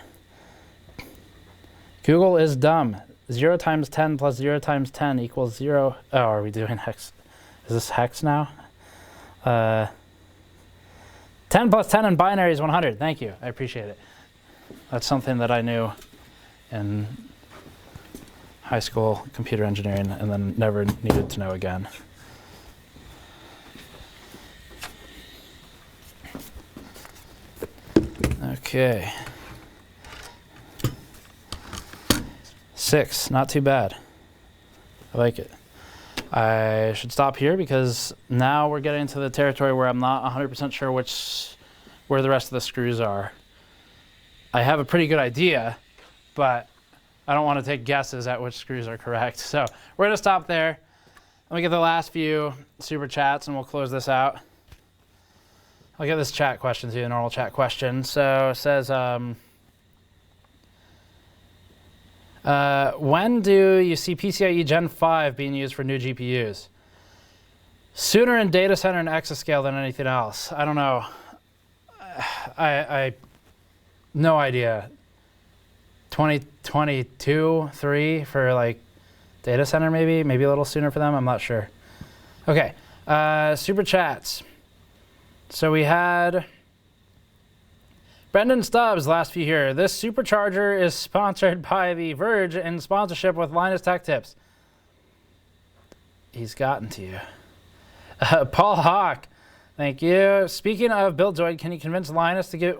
Google is dumb. 0 times 10 plus 0 times 10 equals 0. Oh, are we doing hex? Is this hex now? 10 plus 10 in binary is 100. Thank you. I appreciate it. That's something that I knew in high school computer engineering and then never needed to know again. Okay. 6, not too bad. I like it. I should stop here because now we're getting into the territory where I'm not 100% sure where the rest of the screws are. I have a pretty good idea, but I don't want to take guesses at which screws are correct. So we're going to stop there. Let me get the last few super chats and we'll close this out. I'll get this chat question to you, a normal chat question. So it says, when do you see PCIe Gen 5 being used for new GPUs? Sooner in data center and exascale than anything else. I don't know. I no idea. 2022, 3 for like data center maybe a little sooner for them. I'm not sure. Okay, super chats. So we had Brendan Stubbs, last few here. This supercharger is sponsored by The Verge in sponsorship with Linus Tech Tips. He's gotten to you. Paul Hawk, thank you. Speaking of BuildDroid, can you convince Linus to get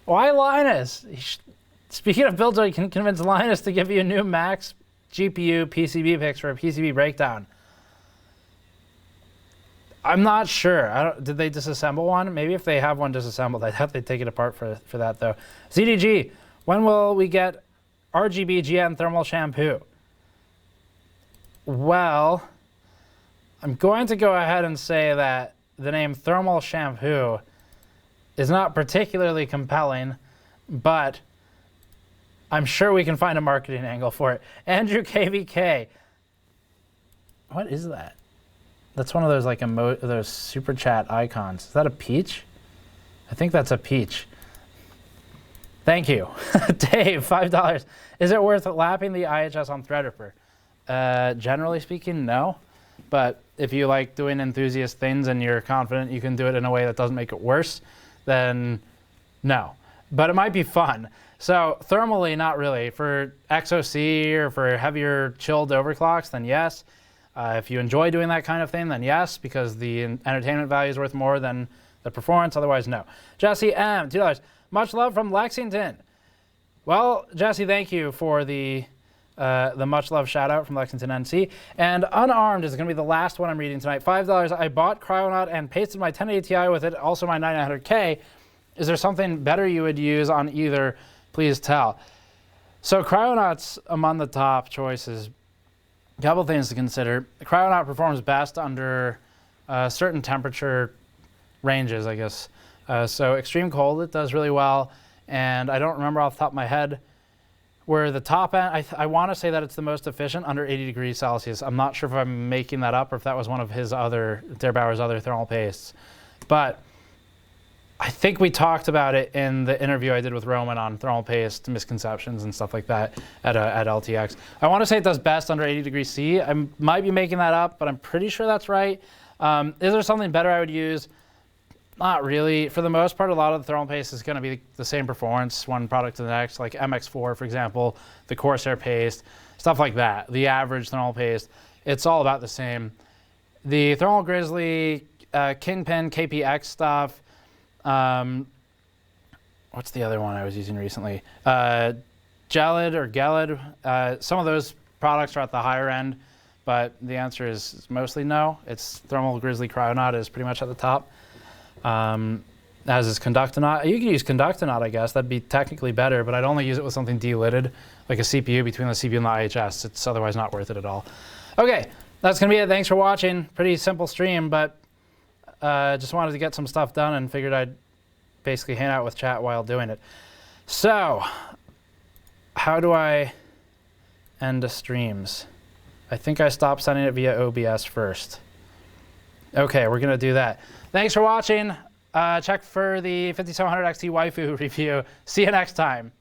why Linus? Speaking of BuildDroid, can you convince Linus to give you a new Max GPU PCB picks for a PCB breakdown? I'm not sure. Did they disassemble one? Maybe if they have one disassembled, I'd have to take it apart for that though. ZDG, when will we get RGB GN thermal shampoo? Well, I'm going to go ahead and say that the name thermal shampoo is not particularly compelling, but I'm sure we can find a marketing angle for it. Andrew KVK, what is that? That's one of those like those super chat icons. Is that a peach? I think that's a peach. Thank you. Dave, $5. Is it worth lapping the IHS on Threadripper? Generally speaking, no. But if you like doing enthusiast things and you're confident you can do it in a way that doesn't make it worse, then no. But it might be fun. So thermally, not really. For XOC or for heavier chilled overclocks, then yes. If you enjoy doing that kind of thing, then yes, because the entertainment value is worth more than the performance. Otherwise, no. Jesse M, $2. Much love from Lexington. Well, Jesse, thank you for the much love shout out from Lexington NC. And Unarmed is going to be the last one I'm reading tonight. $5. I bought Cryonaut and pasted my 1080 Ti with it, also my 9900K. Is there something better you would use on either? Please tell. So Cryonaut's among the top choices. A couple things to consider. The Cryonaut performs best under certain temperature ranges, I guess. So extreme cold, it does really well. And I don't remember off the top of my head where the top end, I want to say that it's the most efficient under 80 degrees Celsius. I'm not sure if I'm making that up or if that was one of his Derbauer's other thermal pastes. But I think we talked about it in the interview I did with Roman on thermal paste misconceptions and stuff like that at LTX. I want to say it does best under 80 degrees C. I might be making that up, but I'm pretty sure that's right. Is there something better I would use? Not really. For the most part, a lot of the thermal paste is going to be the same performance, one product to the next, like MX4, for example, the Corsair paste, stuff like that. The average thermal paste, it's all about the same. The Thermal Grizzly, Kingpin, KPX stuff, what's the other one I was using recently? Gelid or Gelid. Some of those products are at the higher end, but the answer is mostly no. It's Thermal Grizzly Cryonaut is pretty much at the top. As is Conductonaut. You can use Conductonaut, I guess. That'd be technically better, but I'd only use it with something delidded, like a CPU between the CPU and the IHS. It's otherwise not worth it at all. Okay, that's going to be it. Thanks for watching. Pretty simple stream, but just wanted to get some stuff done and figured I'd basically hang out with chat while doing it. So, how do I end the streams? I think I stopped sending it via OBS first. Okay, we're going to do that. Thanks for watching. Check for the 5700 XT Waifu review. See you next time.